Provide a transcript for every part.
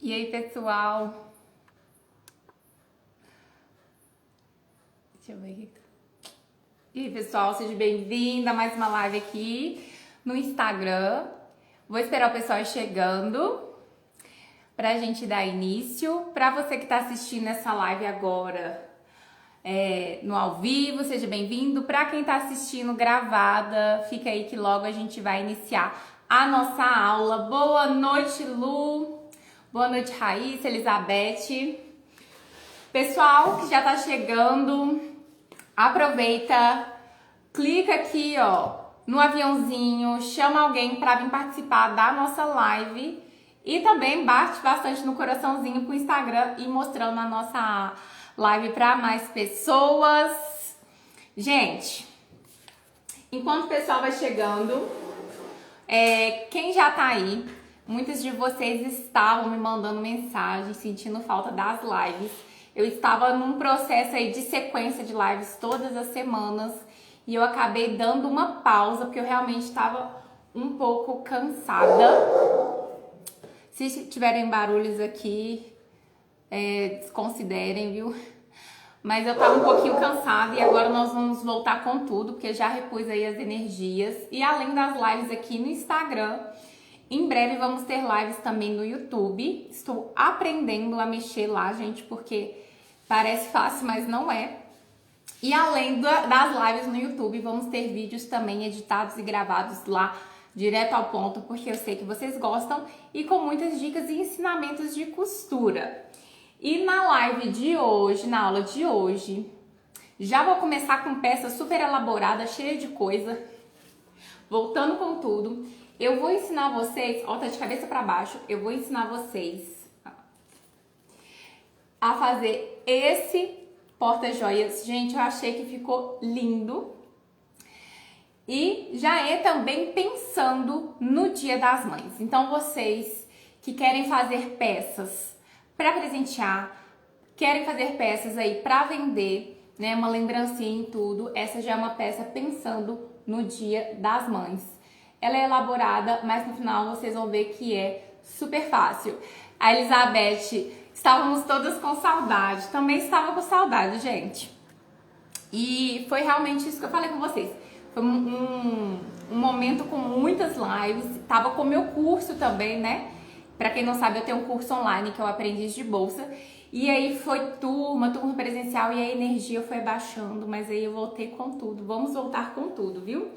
E aí, pessoal? Deixa eu ver aqui. E aí, pessoal, seja bem-vinda a mais uma live aqui no Instagram. Vou esperar o pessoal chegando pra gente dar início. Pra você que tá assistindo essa live agora no ao vivo, seja bem-vindo. Pra quem tá assistindo gravada, fica aí que logo a gente vai iniciar a nossa aula. Boa noite, Lu. Boa noite, Raíssa, Elizabeth. Pessoal que já tá chegando, aproveita, clica aqui, ó, no aviãozinho, chama alguém para vir participar da nossa live e também bate bastante no coraçãozinho pro Instagram e mostrando a nossa live para mais pessoas. Gente, enquanto o pessoal vai chegando, quem já tá aí, muitos de vocês estavam me mandando mensagem, sentindo falta das lives. Eu estava num processo aí de sequência de lives todas as semanas e eu acabei dando uma pausa porque eu realmente estava um pouco cansada. Se tiverem barulhos aqui, desconsiderem, viu? Mas eu tava um pouquinho cansada e agora nós vamos voltar com tudo, porque já repus aí as energias. E além das lives aqui no Instagram, em breve vamos ter lives também no YouTube. Estou aprendendo a mexer lá, gente, porque parece fácil, mas não é. E além das lives no YouTube, vamos ter vídeos também editados e gravados lá, direto ao ponto, porque eu sei que vocês gostam, e com muitas dicas e ensinamentos de costura. E na live de hoje, na aula de hoje, já vou começar com peça super elaborada, cheia de coisa. Voltando com tudo, eu vou ensinar vocês, ó, tá de cabeça para baixo, eu vou ensinar vocês a fazer esse porta-joias. Gente, eu achei que ficou lindo. E já é também pensando no Dia das Mães. Então, vocês que querem fazer peças para presentear, querem fazer peças aí para vender, né, uma lembrancinha e tudo, essa já é uma peça pensando no Dia das Mães. Ela é elaborada, mas no final vocês vão ver que é super fácil. A Elizabeth, estávamos todas com saudade, também estava com saudade, gente. E foi realmente isso que eu falei com vocês. Foi um momento com muitas lives, tava com o meu curso também, né? Pra quem não sabe, eu tenho um curso online que é o Aprendiz de Bolsa. E aí foi turma presencial e a energia foi baixando, mas aí eu voltei com tudo. Vamos voltar com tudo, viu?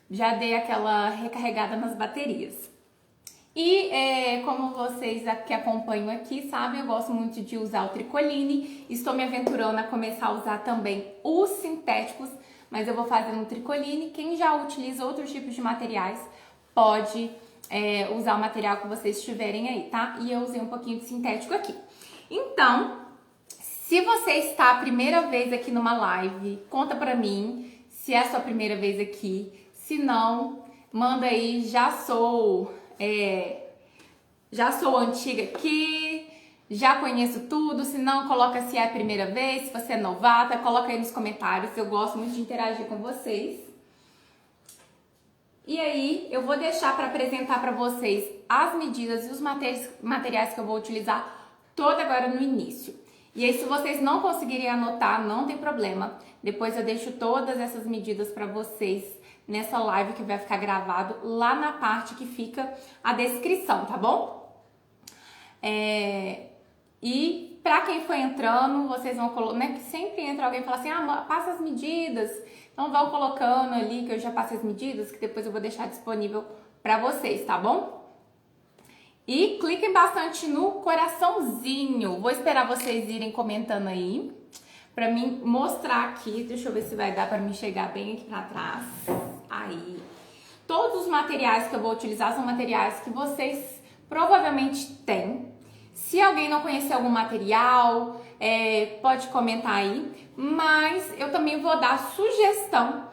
Já dei aquela recarregada nas baterias. E como vocês que acompanham aqui sabem, eu gosto muito de usar o tricoline. Estou me aventurando a começar a usar também os sintéticos, mas eu vou fazer no tricoline. Quem já utiliza outros tipos de materiais pode usar o material que vocês tiverem aí, tá? E eu usei um pouquinho de sintético aqui. Então, se você está a primeira vez aqui numa live, conta pra mim se é a sua primeira vez aqui. Se não, manda aí, já sou antiga aqui, já conheço tudo. Se não, coloca se é a primeira vez, se você é novata, coloca aí nos comentários. Eu gosto muito de interagir com vocês. E aí, eu vou deixar para apresentar para vocês as medidas e os materiais que eu vou utilizar toda agora no início. E aí, se vocês não conseguirem anotar, não tem problema. Depois eu deixo todas essas medidas para vocês nessa live que vai ficar gravado lá na parte que fica a descrição, tá bom? E para quem for entrando, vocês vão colocar, né, que sempre entra alguém e fala assim, passa as medidas. Então vão colocando ali que eu já passei as medidas, que depois eu vou deixar disponível para vocês, tá bom? E cliquem bastante no coraçãozinho. Vou esperar vocês irem comentando aí para mim mostrar aqui. Deixa eu ver se vai dar para me chegar bem aqui para trás. Aí. Todos os materiais que eu vou utilizar são materiais que vocês provavelmente têm. Se alguém não conhecer algum material, pode comentar aí. Mas eu também vou dar sugestão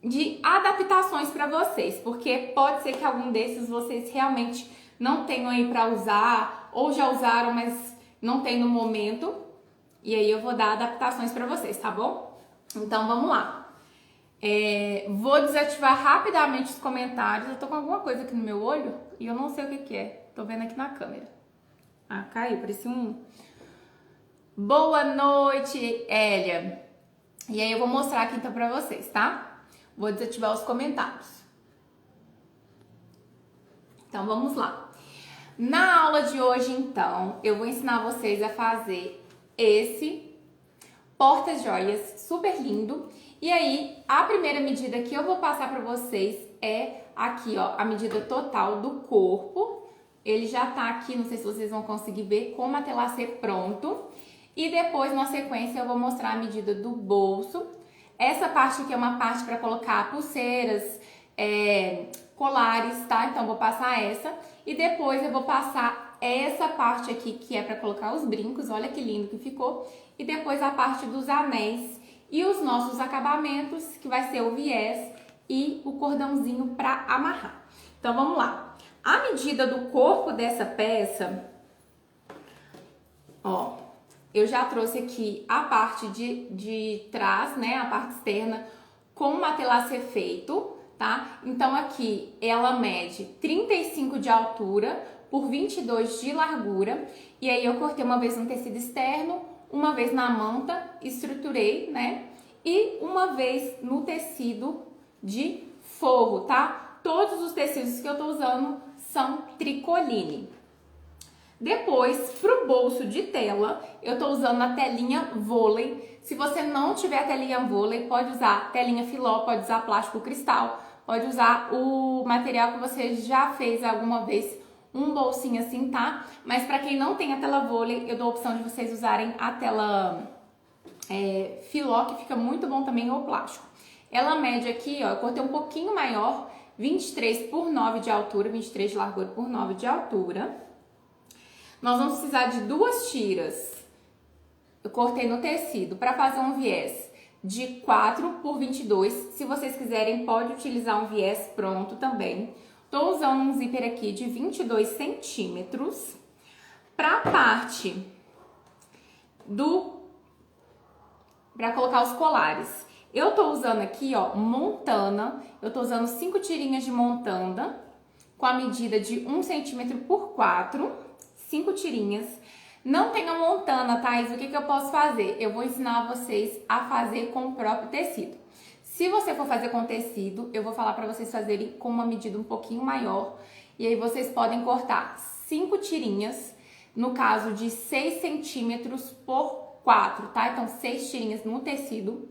de adaptações para vocês, porque pode ser que algum desses vocês realmente não tenham aí para usar, ou já usaram, mas não tem no momento. E aí eu vou dar adaptações para vocês, tá bom? Então vamos lá. Vou desativar rapidamente os comentários. Eu tô com alguma coisa aqui no meu olho e eu não sei o que é. Tô vendo aqui na câmera. Ah, caiu, parecia um... Boa noite, Hélia. E aí eu vou mostrar aqui então pra vocês, tá? Vou desativar os comentários. Então, vamos lá. Na aula de hoje, então, eu vou ensinar vocês a fazer esse porta-joias super lindo. E aí, a primeira medida que eu vou passar pra vocês é aqui, ó, a medida total do corpo. Ele já tá aqui, não sei se vocês vão conseguir ver como até lá ser pronto. E depois, na sequência, eu vou mostrar a medida do bolso. Essa parte aqui é uma parte para colocar pulseiras, colares, tá? Então, eu vou passar essa. E depois eu vou passar essa parte aqui, que é para colocar os brincos. Olha que lindo que ficou. E depois a parte dos anéis e os nossos acabamentos, que vai ser o viés e o cordãozinho para amarrar. Então, vamos lá. A medida do corpo dessa peça, ó, eu já trouxe aqui a parte de trás, né, a parte externa, com o matelá-ser feito, tá? Então, aqui ela mede 35 de altura por 22 de largura. E aí, eu cortei uma vez no tecido externo, uma vez na manta, estruturei, né? E uma vez no tecido de forro, tá? Todos os tecidos que eu tô usando são tricoline. Depois, pro bolso de tela, eu tô usando a telinha vôlei. Se você não tiver telinha vôlei, pode usar telinha filó, pode usar plástico cristal, pode usar o material que você já fez alguma vez, um bolsinho assim, tá? Mas pra quem não tem a tela vôlei, eu dou a opção de vocês usarem a tela filó, que fica muito bom também, ou plástico. Ela mede aqui, ó, eu cortei um pouquinho maior, 23 por 9 de altura, 23 de largura por 9 de altura. Nós vamos precisar de 2 tiras. Eu cortei no tecido para fazer um viés de 4 por 22. Se vocês quiserem, pode utilizar um viés pronto também. Tô usando um zíper aqui de 22 centímetros. Para a parte para colocar os colares, eu tô usando aqui, ó, montana. Eu tô usando 5 tirinhas de montana com a medida de 1 centímetro por 4, 5 tirinhas. Não tenho montana, tá? Isso o que eu posso fazer? Eu vou ensinar vocês a fazer com o próprio tecido. Se você for fazer com tecido, eu vou falar para vocês fazerem com uma medida um pouquinho maior. E aí vocês podem cortar 5 tirinhas, no caso de 6 centímetros por 4, tá? Então, 6 tirinhas no tecido,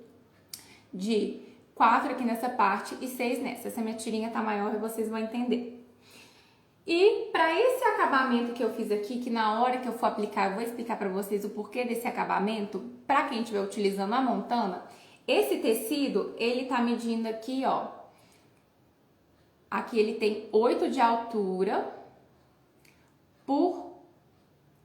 de 4 aqui nessa parte e 6 nessa. Essa minha tirinha tá maior e vocês vão entender. E para esse acabamento que eu fiz aqui, que na hora que eu for aplicar, eu vou explicar para vocês o porquê desse acabamento, para quem estiver utilizando a montana, esse tecido, ele tá medindo aqui, ó. Aqui ele tem 8 de altura por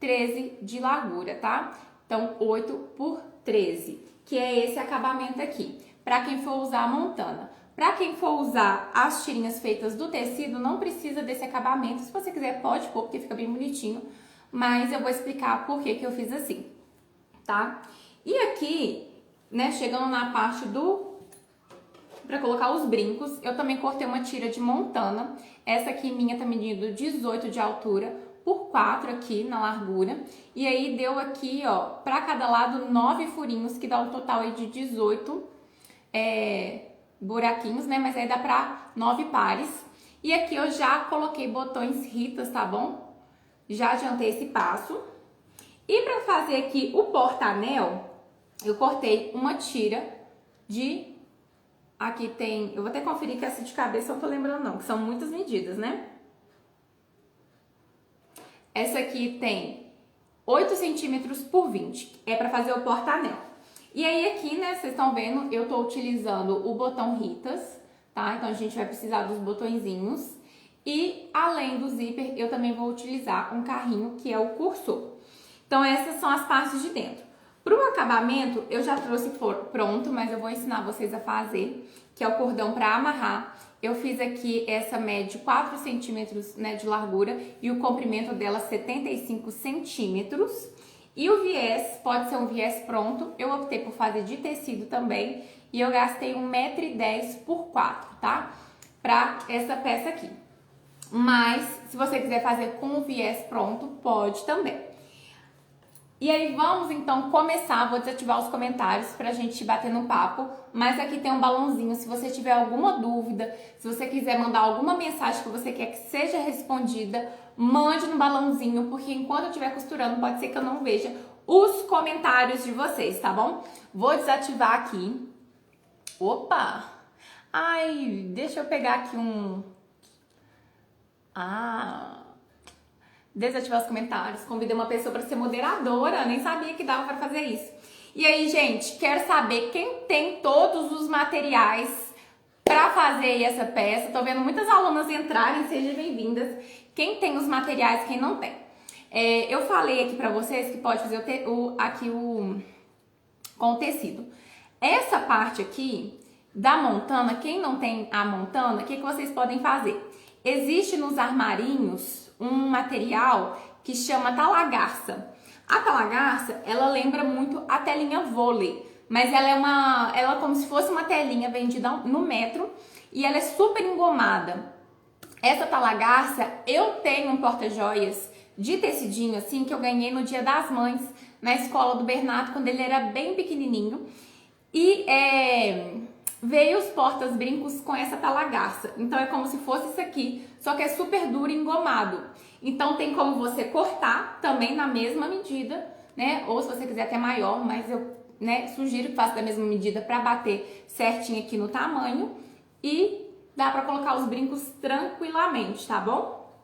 13 de largura, tá? Então, 8 por 13, que é esse acabamento aqui, para quem for usar a montana. Para quem for usar as tirinhas feitas do tecido, não precisa desse acabamento. Se você quiser, pode pôr, porque fica bem bonitinho. Mas eu vou explicar por que eu fiz assim, tá? E aqui, né, chegando na parte para colocar os brincos, eu também cortei uma tira de montana. Essa aqui minha tá medindo 18 de altura por 4 aqui na largura. E aí deu aqui, ó, para cada lado 9 furinhos, que dá um total aí de 18 buraquinhos, né? Mas aí dá pra 9 pares. E aqui eu já coloquei botões ritas, tá bom? Já adiantei esse passo. E pra fazer aqui o porta-anel, eu cortei uma tira de... Aqui tem... Eu vou até conferir que essa de cabeça eu não tô lembrando não, que são muitas medidas, né? Essa aqui tem 8 centímetros por 20. É pra fazer o porta-anel. E aí aqui, né, vocês estão vendo, eu tô utilizando o botão Ritas, tá? Então a gente vai precisar dos botõezinhos. E além do zíper, eu também vou utilizar um carrinho, que é o cursor. Então essas são as partes de dentro. Pro acabamento, eu já trouxe pronto, mas eu vou ensinar vocês a fazer, que é o cordão para amarrar. Eu fiz aqui essa média de 4 centímetros, né, de largura e o comprimento dela 75 centímetros. E o viés pode ser um viés pronto, eu optei por fazer de tecido também e eu gastei 1,10 m por 4, tá? Pra essa peça aqui. mas se você quiser fazer com o viés pronto, pode também. E aí vamos então começar, vou desativar os comentários pra gente bater no papo, mas aqui tem um balãozinho, se você tiver alguma dúvida, se você quiser mandar alguma mensagem que você quer que seja respondida, mande no balãozinho, porque enquanto eu estiver costurando pode ser que eu não veja os comentários de vocês, tá bom? Vou desativar aqui. Opa! Ai, deixa eu pegar aqui desativar os comentários. Convidei uma pessoa para ser moderadora, nem sabia que dava para fazer isso. E aí, gente, quero saber quem tem todos os materiais para fazer essa peça. Tô vendo muitas alunas entrarem, sejam bem-vindas. Quem tem os materiais, quem não tem. Eu falei aqui para vocês que pode fazer com o tecido. Essa parte aqui da montana, quem não tem a montana, o que vocês podem fazer? Existe nos armarinhos um material que chama talagarça. A talagarça, ela lembra muito a telinha vôlei, mas ela é como se fosse uma telinha vendida no metro e ela é super engomada. Essa talagarça, eu tenho um porta-joias de tecidinho assim que eu ganhei no Dia das Mães na escola do Bernardo, quando ele era bem pequenininho. E veio os portas-brincos com essa talagarça. Então é como se fosse isso aqui, só que é super duro e engomado. Então tem como você cortar também na mesma medida, né? Ou se você quiser até maior, mas eu sugiro que faça da mesma medida para bater certinho aqui no tamanho. E dá para colocar os brincos tranquilamente, tá bom?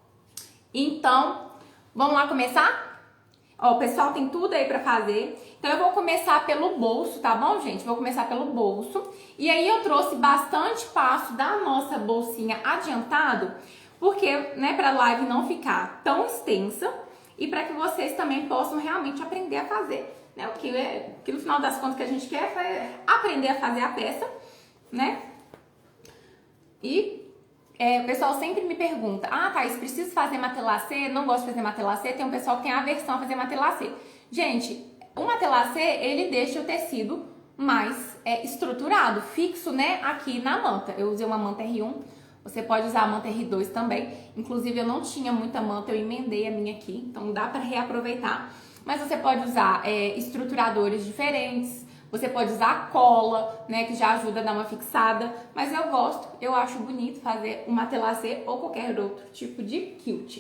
Então, vamos lá começar? Ó, o pessoal tem tudo aí pra fazer. Então eu vou começar pelo bolso, tá bom, gente? Vou começar pelo bolso. E aí eu trouxe bastante passo da nossa bolsinha adiantado, porque, né, pra live não ficar tão extensa e pra que vocês também possam realmente aprender a fazer, né? O que no final das contas que a gente quer é aprender a fazer a peça, né? E o pessoal sempre me pergunta, Thaís, preciso fazer matelacê? Não gosto de fazer matelacê. Tem um pessoal que tem aversão a fazer matelacê. Gente, o matelacê, ele deixa o tecido mais estruturado, fixo, né, aqui na manta. Eu usei uma manta R1, você pode usar a manta R2 também. Inclusive, eu não tinha muita manta, eu emendei a minha aqui, então dá para reaproveitar. Mas você pode usar estruturadores diferentes. Você pode usar cola, né, que já ajuda a dar uma fixada, mas eu acho bonito fazer um matelacê ou qualquer outro tipo de quilt.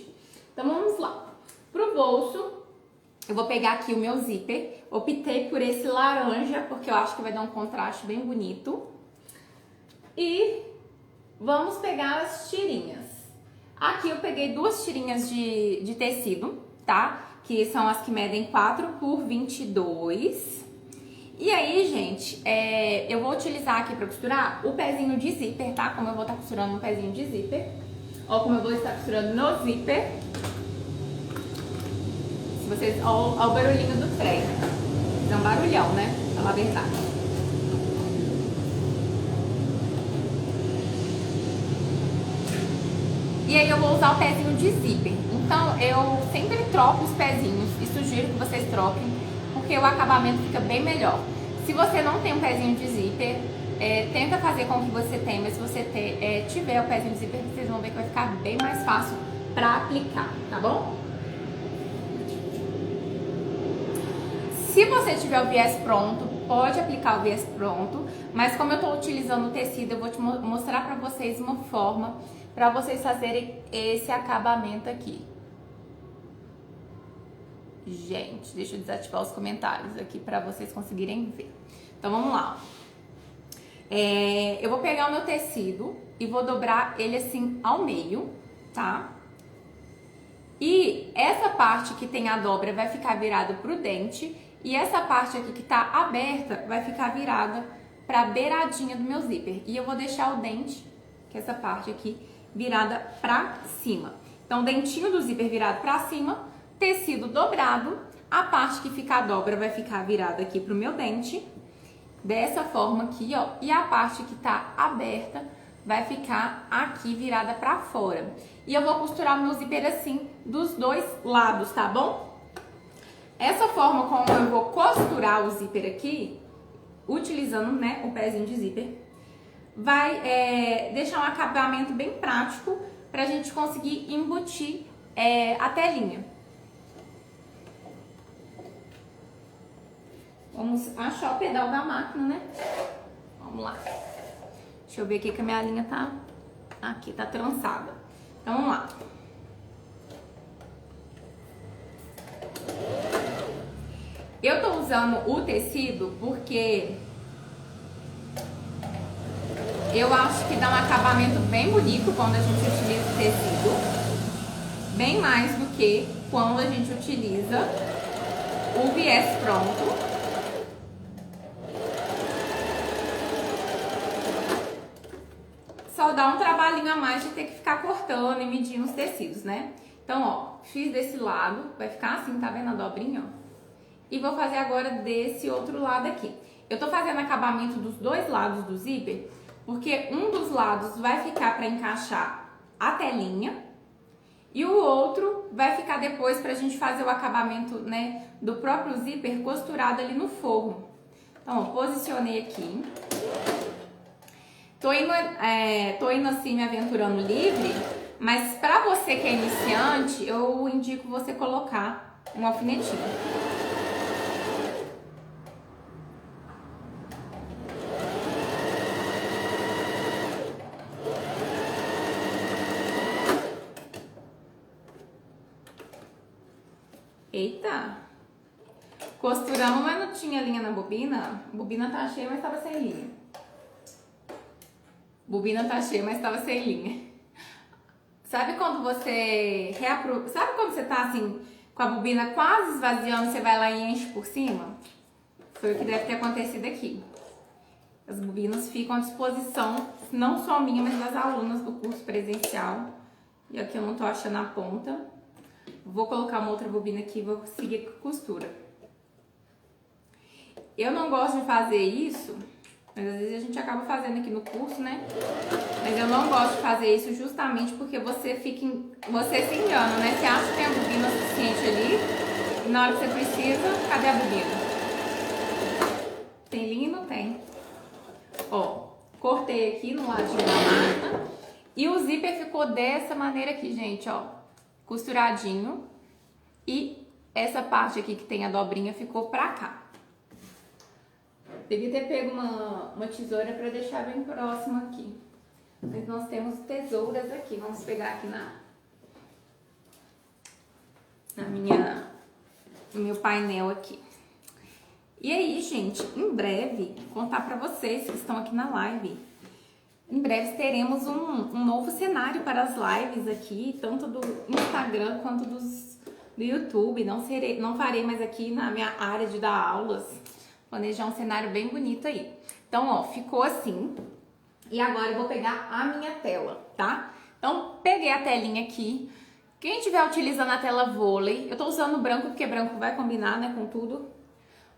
Então vamos lá. Pro bolso, eu vou pegar aqui o meu zíper. Optei por esse laranja, porque eu acho que vai dar um contraste bem bonito. E vamos pegar as tirinhas. Aqui eu peguei 2 tirinhas de tecido, tá? Que são as que medem 4 por 22. E aí, gente, eu vou utilizar aqui pra costurar o pezinho de zíper, tá? Como eu vou estar costurando um pezinho de zíper. Ó, como eu vou estar costurando no zíper. Se vocês... Ó o barulhinho do trem. É um barulhão, né? Falar a verdade. E aí eu vou usar o pezinho de zíper. Então, eu sempre troco os pezinhos e sugiro que vocês troquem, porque o acabamento fica bem melhor. Se você não tem um pezinho de zíper, tenta fazer com que você tenha, mas se você tiver o pezinho de zíper, vocês vão ver que vai ficar bem mais fácil para aplicar, tá bom? Se você tiver o viés pronto, pode aplicar o viés pronto, mas como eu estou utilizando o tecido, eu vou te mostrar para vocês uma forma para vocês fazerem esse acabamento aqui. Gente, deixa eu desativar os comentários aqui para vocês conseguirem ver. Então, vamos lá. Eu vou pegar o meu tecido e vou dobrar ele assim ao meio, tá? E essa parte que tem a dobra vai ficar virada pro dente e essa parte aqui que tá aberta vai ficar virada pra beiradinha do meu zíper. E eu vou deixar o dente, que é essa parte aqui, virada pra cima. Então, o dentinho do zíper virado pra cima, tecido dobrado, a parte que fica a dobra vai ficar virada aqui pro meu dente, dessa forma aqui, ó, e a parte que tá aberta vai ficar aqui virada pra fora. E eu vou costurar o meu zíper assim, dos dois lados, tá bom? Essa forma como eu vou costurar o zíper aqui, utilizando, né, o pezinho de zíper, vai deixar um acabamento bem prático pra gente conseguir embutir a telinha. Vamos achar o pedal da máquina, né? Vamos lá. Deixa eu ver aqui que a minha linha tá... Aqui, tá trançada. Então, vamos lá. Eu tô usando o tecido porque eu acho que dá um acabamento bem bonito quando a gente utiliza o tecido. Bem mais do que quando a gente utiliza o viés pronto. Só dá um trabalhinho a mais de ter que ficar cortando e medindo os tecidos, né? Então, ó, fiz desse lado, vai ficar assim, tá vendo a dobrinha, ó? E vou fazer agora desse outro lado aqui. Eu tô fazendo acabamento dos dois lados do zíper, porque um dos lados vai ficar pra encaixar a telinha e o outro vai ficar depois pra gente fazer o acabamento, né, do próprio zíper costurado ali no forro. Então, ó, posicionei aqui. Tô indo assim me aventurando livre, mas pra você que é iniciante, eu indico você colocar um alfinetinho. Eita! Costuramos, mas não tinha linha na bobina. A bobina tá cheia, mas tava sem linha. Bobina tá cheia, mas tava sem linha. Sabe quando você Sabe quando você tá assim, com a bobina quase esvaziando, você vai lá e enche por cima? Foi o que deve ter acontecido aqui. As bobinas ficam à disposição, não só minha, mas das alunas do curso presencial. E aqui eu não tô achando a ponta. Vou colocar uma outra bobina aqui e vou seguir com costura. Eu não gosto de fazer isso, mas às vezes a gente acaba fazendo aqui no curso, né? Mas eu não gosto de fazer isso justamente porque você se engana, né? Você acha que tem a bobina suficiente ali e na hora que você precisa, cadê a bobina? Tem linha e não tem. Ó, cortei aqui no ladinho da máquina e o zíper ficou dessa maneira aqui, gente, ó. Costuradinho. E essa parte aqui que tem a dobrinha ficou pra cá. Devia ter pego uma tesoura pra deixar bem próximo aqui. Mas nós temos tesouras aqui. Vamos pegar aqui no meu painel aqui. E aí, gente, em breve, vou contar pra vocês que estão aqui na live. Em breve teremos um novo cenário para as lives aqui, tanto do Instagram quanto do YouTube. Não farei mais aqui na minha área de dar aulas. Planejar um cenário bem bonito aí. Então, ó, ficou assim. E agora eu vou pegar a minha tela, tá? Então, peguei a telinha aqui. Quem estiver utilizando a tela vôlei, eu tô usando branco porque branco vai combinar, né, com tudo.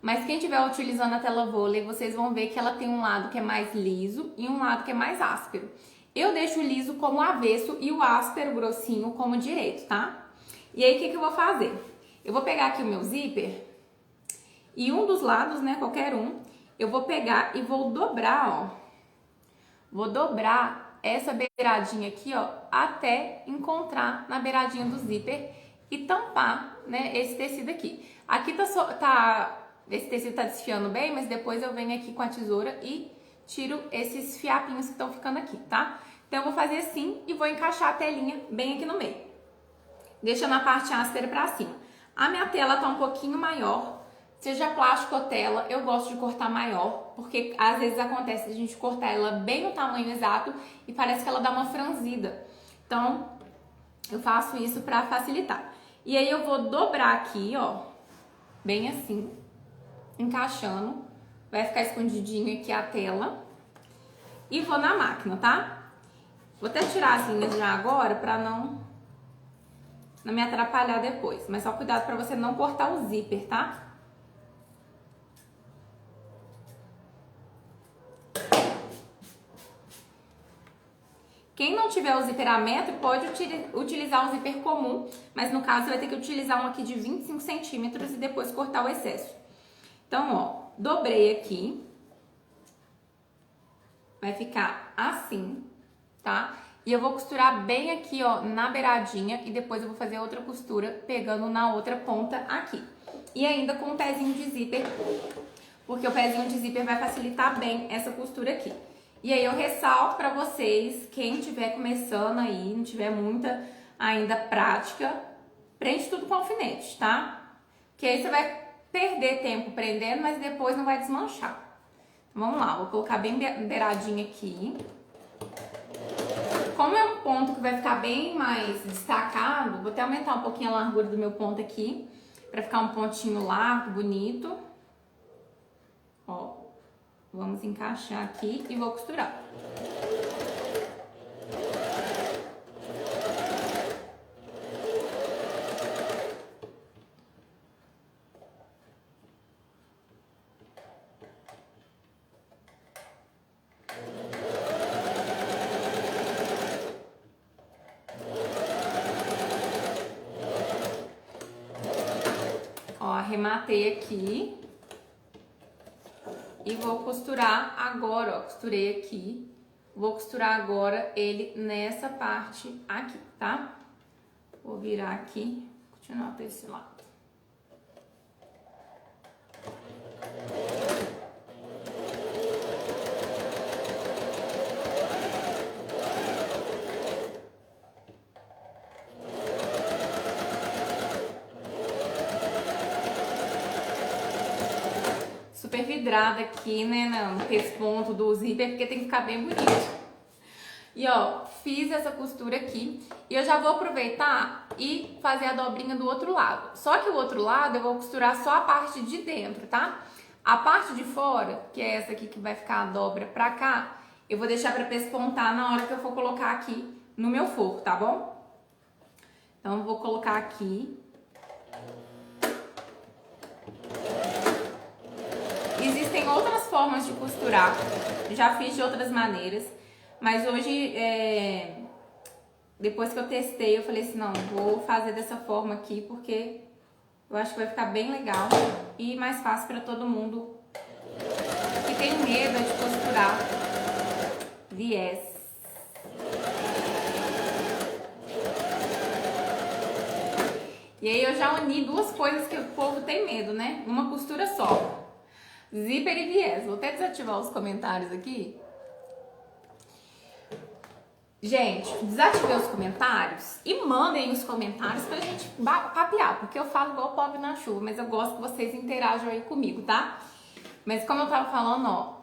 Mas quem estiver utilizando a tela vôlei, vocês vão ver que ela tem um lado que é mais liso e um lado que é mais áspero. Eu deixo o liso como avesso e o áspero, grossinho, como direito, tá? E aí, o que eu vou fazer? Eu vou pegar aqui o meu zíper e um dos lados, né, qualquer um, eu vou pegar e vou dobrar, ó. Vou dobrar essa beiradinha aqui, ó, até encontrar na beiradinha do zíper e tampar, né, esse tecido aqui. Aqui esse tecido tá desfiando bem, mas depois eu venho aqui com a tesoura e tiro esses fiapinhos que estão ficando aqui, tá? Então eu vou fazer assim e vou encaixar a telinha bem aqui no meio, deixando a parte áspera pra cima. A minha tela tá um pouquinho maior, seja plástico ou tela, eu gosto de cortar maior, porque às vezes acontece de a gente cortar ela bem no tamanho exato e parece que ela dá uma franzida. Então, eu faço isso pra facilitar. E aí eu vou dobrar aqui, ó, bem assim, encaixando. Vai ficar escondidinho aqui a tela. E vou na máquina, tá? Vou até tirar as linhas já agora pra não me atrapalhar depois. Mas só cuidado pra você não cortar o zíper, tá? Quem não tiver o zíper a metro pode utilizar o zíper comum, mas no caso você vai ter que utilizar um aqui de 25 centímetros e depois cortar o excesso. Então, ó, dobrei aqui, vai ficar assim, tá? E eu vou costurar bem aqui, ó, na beiradinha e depois eu vou fazer outra costura pegando na outra ponta aqui. E ainda com um pezinho de zíper, porque o pezinho de zíper vai facilitar bem essa costura aqui. E aí eu ressalto pra vocês, quem estiver começando aí, não tiver muita ainda prática, prende tudo com alfinete, tá? Porque aí você vai perder tempo prendendo, mas depois não vai desmanchar. Vamos lá, vou colocar bem beiradinho aqui. Como é um ponto que vai ficar bem mais destacado, vou até aumentar um pouquinho a largura do meu ponto aqui, pra ficar um pontinho largo, bonito. Ó, vamos encaixar aqui e vou costurar. Arrematei aqui e vou costurar agora, ó, costurei aqui, vou costurar agora ele nessa parte aqui, tá? Vou virar aqui, continuar para esse lado. Super vidrada aqui, né, no pesponto do zíper, porque tem que ficar bem bonito. E ó, fiz essa costura aqui e eu já vou aproveitar e fazer a dobrinha do outro lado. Só que o outro lado eu vou costurar só a parte de dentro, tá? A parte de fora, que é essa aqui que vai ficar a dobra pra cá, eu vou deixar pra pespontar na hora que eu for colocar aqui no meu forro, tá bom? Então eu vou colocar aqui. Existem outras formas de costurar, já fiz de outras maneiras, mas hoje, depois que eu testei, eu falei assim, não, vou fazer dessa forma aqui, porque eu acho que vai ficar bem legal e mais fácil para todo mundo que tem medo de costurar viés. E aí eu já uni duas coisas que o povo tem medo, né? Uma costura só. Zíper e viés. Vou até desativar os comentários aqui. Gente, desativei os comentários e mandem os comentários pra gente papear, porque eu falo igual pobre na chuva, mas eu gosto que vocês interajam aí comigo, tá? Mas como eu tava falando, ó,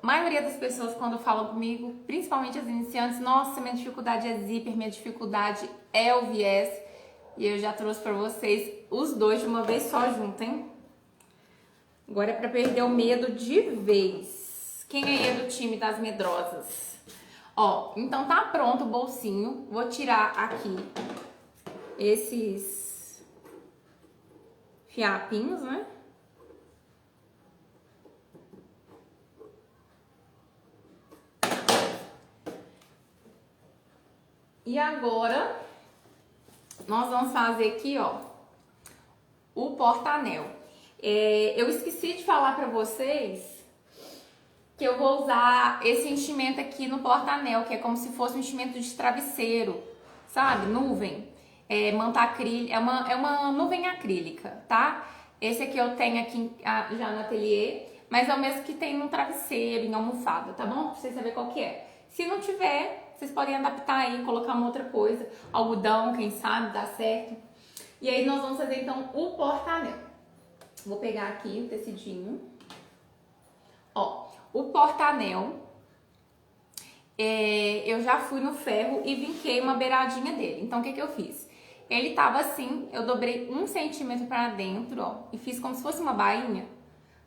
a maioria das pessoas quando falam comigo, principalmente as iniciantes, nossa, minha dificuldade é zíper, minha dificuldade é o viés. E eu já trouxe pra vocês os dois de uma vez só junto, hein? Agora é pra perder o medo de vez. Quem aí é do time das medrosas? Ó, então tá pronto o bolsinho. Vou tirar aqui esses fiapinhos, né? E agora, nós vamos fazer aqui, ó, o porta-anel. Eu esqueci de falar pra vocês que eu vou usar esse enchimento aqui no porta-anel, que é como se fosse um enchimento de travesseiro, sabe? Nuvem, manta acrílica, é uma nuvem acrílica, tá? Esse aqui eu tenho aqui já no ateliê, mas é o mesmo que tem no travesseiro, em almofada, tá bom? Pra vocês saberem qual que é. Se não tiver, vocês podem adaptar aí, colocar uma outra coisa, algodão, quem sabe, dá certo. E aí nós vamos fazer então o porta-anel. Vou pegar aqui o tecidinho. Ó, o porta-anel, eu já fui no ferro e vinquei uma beiradinha dele. Então, o que eu fiz? Ele tava assim, eu dobrei 1 centímetro pra dentro, ó, e fiz como se fosse uma bainha.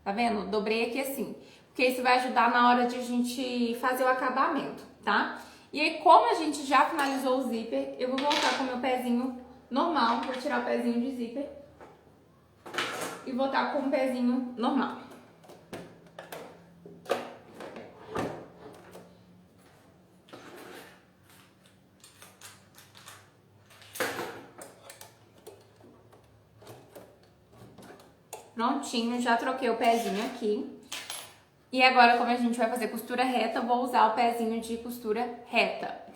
Tá vendo? Dobrei aqui assim. Porque isso vai ajudar na hora de a gente fazer o acabamento, tá? E aí, como a gente já finalizou o zíper, eu vou voltar com o meu pezinho normal. Vou tirar o pezinho de zíper. E voltar com o pezinho normal. Prontinho, já troquei o pezinho aqui. E agora, como a gente vai fazer costura reta, eu vou usar o pezinho de costura reta.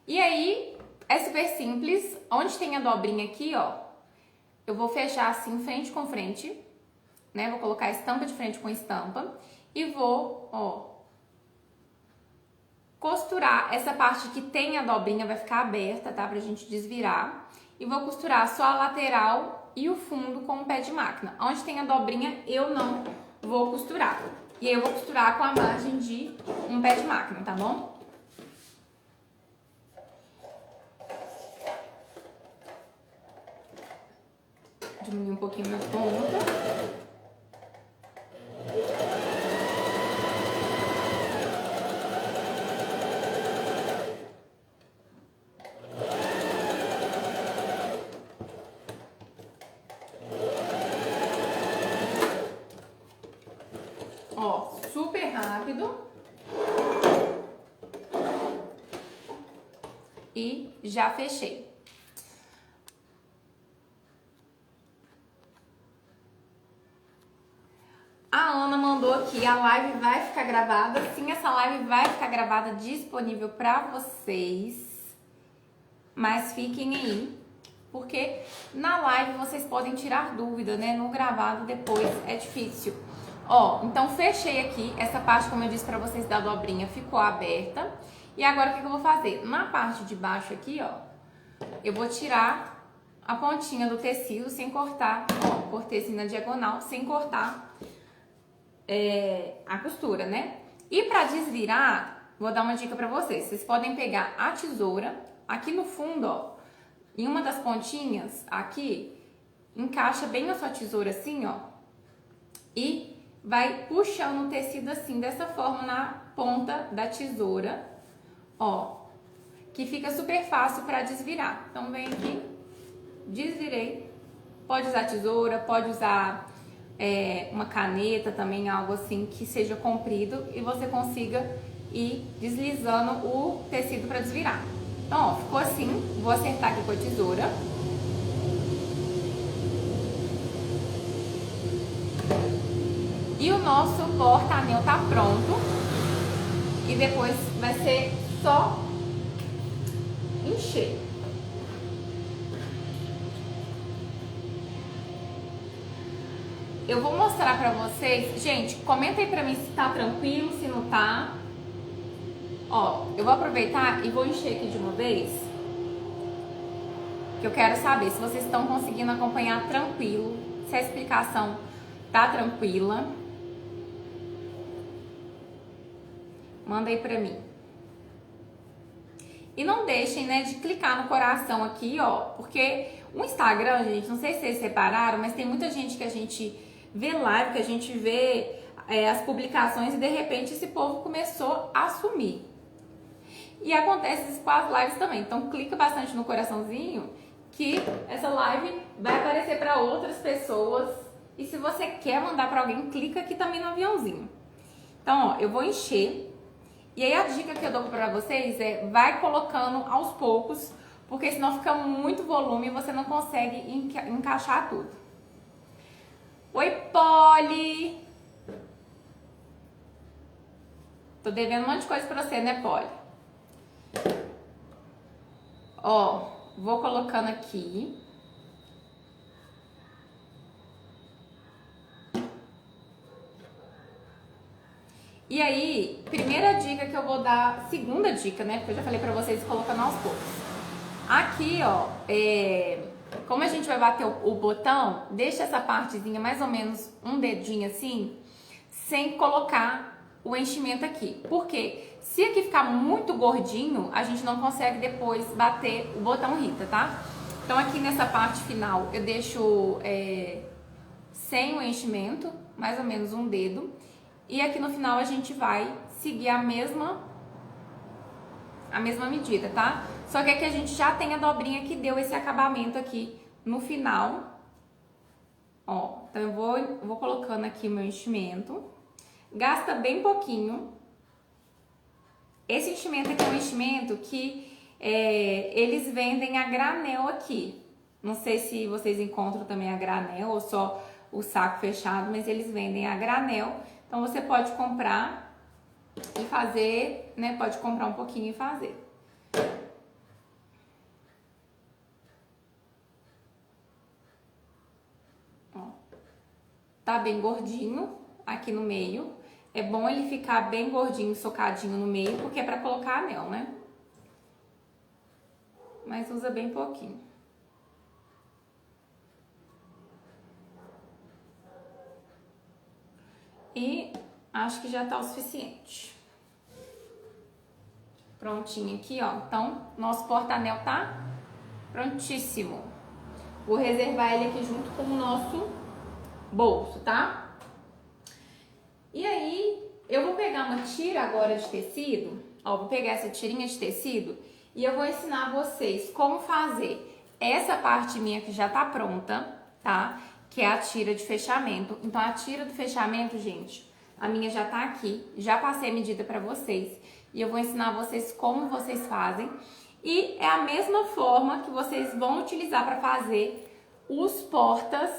E aí, é super simples. Onde tem a dobrinha aqui, ó, eu vou fechar assim, frente com frente, né? Vou colocar estampa de frente com estampa e vou, ó, costurar essa parte que tem a dobrinha, vai ficar aberta, tá? Pra gente desvirar. E vou costurar só a lateral e o fundo com o pé de máquina. Onde tem a dobrinha, eu não vou costurar. E aí eu vou costurar com a margem de um pé de máquina, tá bom? Diminuir um pouquinho minha ponta. Ó, super rápido. E já fechei. A Ana mandou aqui, a live vai ficar gravada. Sim, essa live vai ficar gravada, disponível pra vocês. Mas fiquem aí, porque na live vocês podem tirar dúvida, né? No gravado depois é difícil. Ó, então fechei aqui, essa parte, como eu disse pra vocês, da dobrinha ficou aberta. E agora o que eu vou fazer? Na parte de baixo aqui, ó, eu vou tirar a pontinha do tecido sem cortar, ó, cortei assim na diagonal, sem cortar a costura, né? E pra desvirar, vou dar uma dica pra vocês. Vocês podem pegar a tesoura, aqui no fundo, ó, em uma das pontinhas, aqui, encaixa bem a sua tesoura assim, ó, e vai puxando o tecido assim, dessa forma, na ponta da tesoura, ó, que fica super fácil pra desvirar. Então, vem aqui, desvirei. Pode usar tesoura, pode usar uma caneta também, algo assim que seja comprido e você consiga ir deslizando o tecido pra desvirar. Então, ó, ficou assim. Vou acertar aqui com a tesoura. E o nosso porta-anel tá pronto. E depois vai ser só encher. Eu vou mostrar pra vocês. Gente, comenta aí pra mim se tá tranquilo, se não tá. Ó, eu vou aproveitar e vou encher aqui de uma vez. Que eu quero saber se vocês estão conseguindo acompanhar tranquilo. Se a explicação tá tranquila. Manda aí pra mim. E não deixem, né, de clicar no coração aqui, ó. Porque o Instagram, gente, não sei se vocês separaram, mas tem muita gente que a gente vê live, que a gente vê as publicações e de repente esse povo começou a sumir. E acontece isso com as lives também. Então clica bastante no coraçãozinho que essa live vai aparecer para outras pessoas. E se você quer mandar para alguém, clica aqui também no aviãozinho. Então, ó, eu vou encher. E aí a dica que eu dou para vocês é vai colocando aos poucos, porque senão fica muito volume e você não consegue encaixar tudo. Oi, Polly! Tô devendo um monte de coisa pra você, né, Polly? Ó, vou colocando aqui. E aí, primeira dica que eu vou dar, segunda dica, né, porque eu já falei pra vocês colocando aos poucos. Aqui, ó, como a gente vai bater o botão, deixa essa partezinha mais ou menos um dedinho assim, sem colocar o enchimento aqui. Por quê? Se aqui ficar muito gordinho, a gente não consegue depois bater o botão Rita, tá? Então aqui nessa parte final eu deixo sem o enchimento, mais ou menos um dedo. E aqui no final a gente vai seguir a mesma medida, tá? Só que aqui a gente já tem a dobrinha que deu esse acabamento aqui no final. Ó, então eu vou colocando aqui o meu enchimento. Gasta bem pouquinho. Esse enchimento aqui é um enchimento que eles vendem a granel aqui. Não sei se vocês encontram também a granel ou só o saco fechado, mas eles vendem a granel. Então você pode comprar e fazer, né? Pode comprar um pouquinho e fazer. tá bem gordinho aqui no meio. É bom ele ficar bem gordinho, socadinho no meio, porque é pra colocar anel, né? Mas usa bem pouquinho. E acho que já tá o suficiente. Prontinho aqui, ó. Então, nosso porta-anel tá prontíssimo. Vou reservar ele aqui junto com o nosso bolso, tá? E aí, eu vou pegar uma tira agora de tecido. Ó, vou pegar essa tirinha de tecido e eu vou ensinar vocês como fazer essa parte minha que já tá pronta, tá? Que é a tira de fechamento. Então, a tira do fechamento, gente, a minha já tá aqui. Já passei a medida pra vocês. E eu vou ensinar vocês como vocês fazem. E é a mesma forma que vocês vão utilizar para fazer os portas,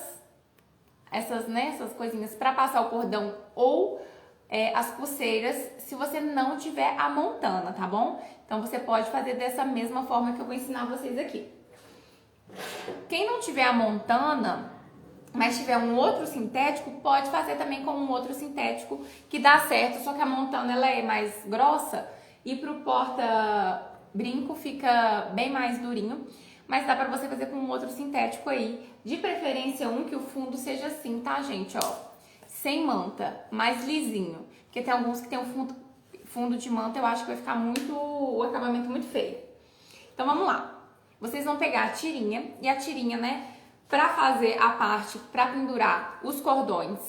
essas coisinhas para passar o cordão ou as pulseiras, se você não tiver a montana, tá bom? Então você pode fazer dessa mesma forma que eu vou ensinar vocês aqui. Quem não tiver a montana, mas tiver um outro sintético, pode fazer também com um outro sintético que dá certo, só que a montana ela é mais grossa e pro porta-brinco fica bem mais durinho, mas dá pra você fazer com um outro sintético aí, de preferência um que o fundo seja assim, tá, gente, ó, sem manta, mais lisinho, porque tem alguns que tem um fundo de manta, eu acho que vai ficar o acabamento muito feio. Então vamos lá, vocês vão pegar a tirinha, e a tirinha, né, pra fazer a parte, pra pendurar os cordões,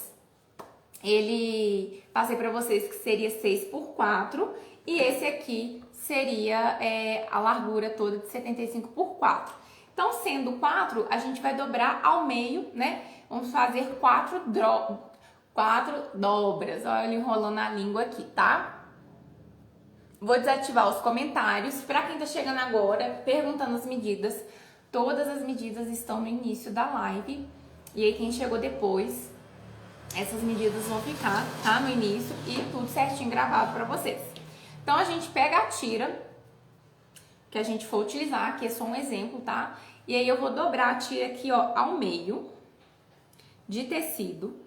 passei pra vocês que seria 6x4, e esse aqui seria a largura toda de 75x4. Então, sendo 4, a gente vai dobrar ao meio, né? Vamos fazer 4 dobras. Olha ele enrolando a língua aqui, tá? Vou desativar os comentários. Pra quem tá chegando agora, perguntando as medidas, todas as medidas estão no início da live. E aí, quem chegou depois, essas medidas vão ficar, tá? No início e tudo certinho gravado pra vocês. Então, a gente pega a tira que a gente for utilizar, aqui é só um exemplo, tá? E aí, eu vou dobrar a tira aqui, ó, ao meio de tecido.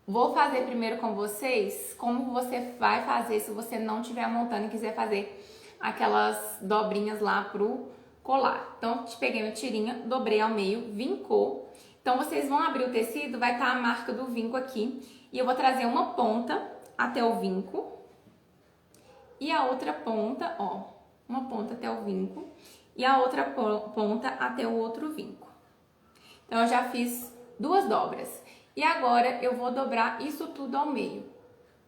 Vou fazer primeiro com vocês como você vai fazer se você não tiver montando e quiser fazer aquelas dobrinhas lá pro colar. Então, peguei minha tirinha, dobrei ao meio, vincou. Então, vocês vão abrir o tecido, vai estar a marca do vinco aqui. E eu vou trazer uma ponta até o vinco. E a outra ponta, ó, uma ponta até o vinco. E a outra ponta até o outro vinco. Então, eu já fiz 2 dobras. E agora, eu vou dobrar isso tudo ao meio.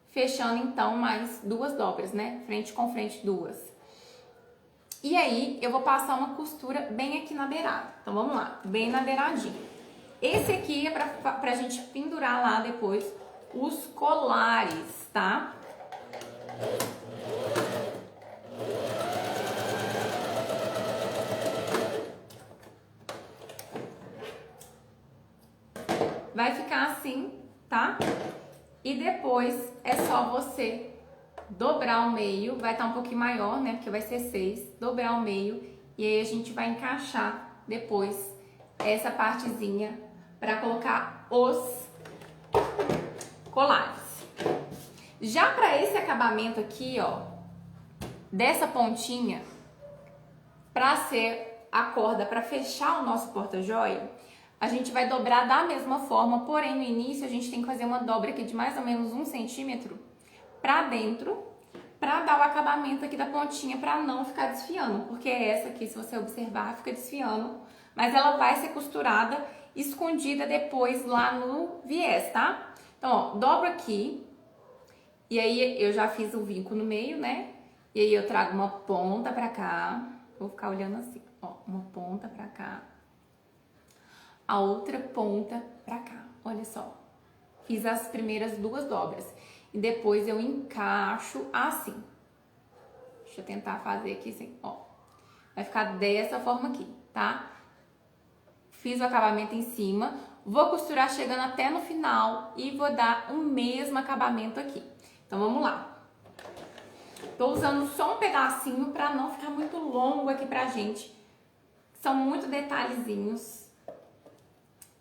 Fechando, então, mais 2 dobras, né? Frente com frente, 2. E aí, eu vou passar uma costura bem aqui na beirada. Então, vamos lá, bem na beiradinha. Esse aqui é pra gente pendurar lá depois os colares, tá? Vai ficar assim, tá? E depois é só você dobrar ao meio, vai estar um pouquinho maior, né? Porque vai ser 6, dobrar ao meio e aí a gente vai encaixar depois essa partezinha para colocar os colares. Já para esse acabamento aqui, ó, dessa pontinha, para ser a corda para fechar o nosso porta-joia, a gente vai dobrar da mesma forma, porém no início a gente tem que fazer uma dobra aqui de mais ou menos 1 centímetro pra dentro, pra dar o acabamento aqui da pontinha, pra não ficar desfiando, porque essa aqui, se você observar, fica desfiando, mas ela vai ser costurada, escondida depois lá no viés, tá? Então, ó, dobro aqui, e aí eu já fiz o vinco no meio, né? E aí eu trago uma ponta pra cá, vou ficar olhando assim, ó, uma ponta pra cá, a outra ponta pra cá, olha só. Fiz as primeiras 2 dobras. E depois eu encaixo assim. Deixa eu tentar fazer aqui assim, ó. Vai ficar dessa forma aqui, tá? Fiz o acabamento em cima. Vou costurar chegando até no final e vou dar o mesmo acabamento aqui. Então, vamos lá. Tô usando só um pedacinho pra não ficar muito longo aqui pra gente. São muito detalhezinhos,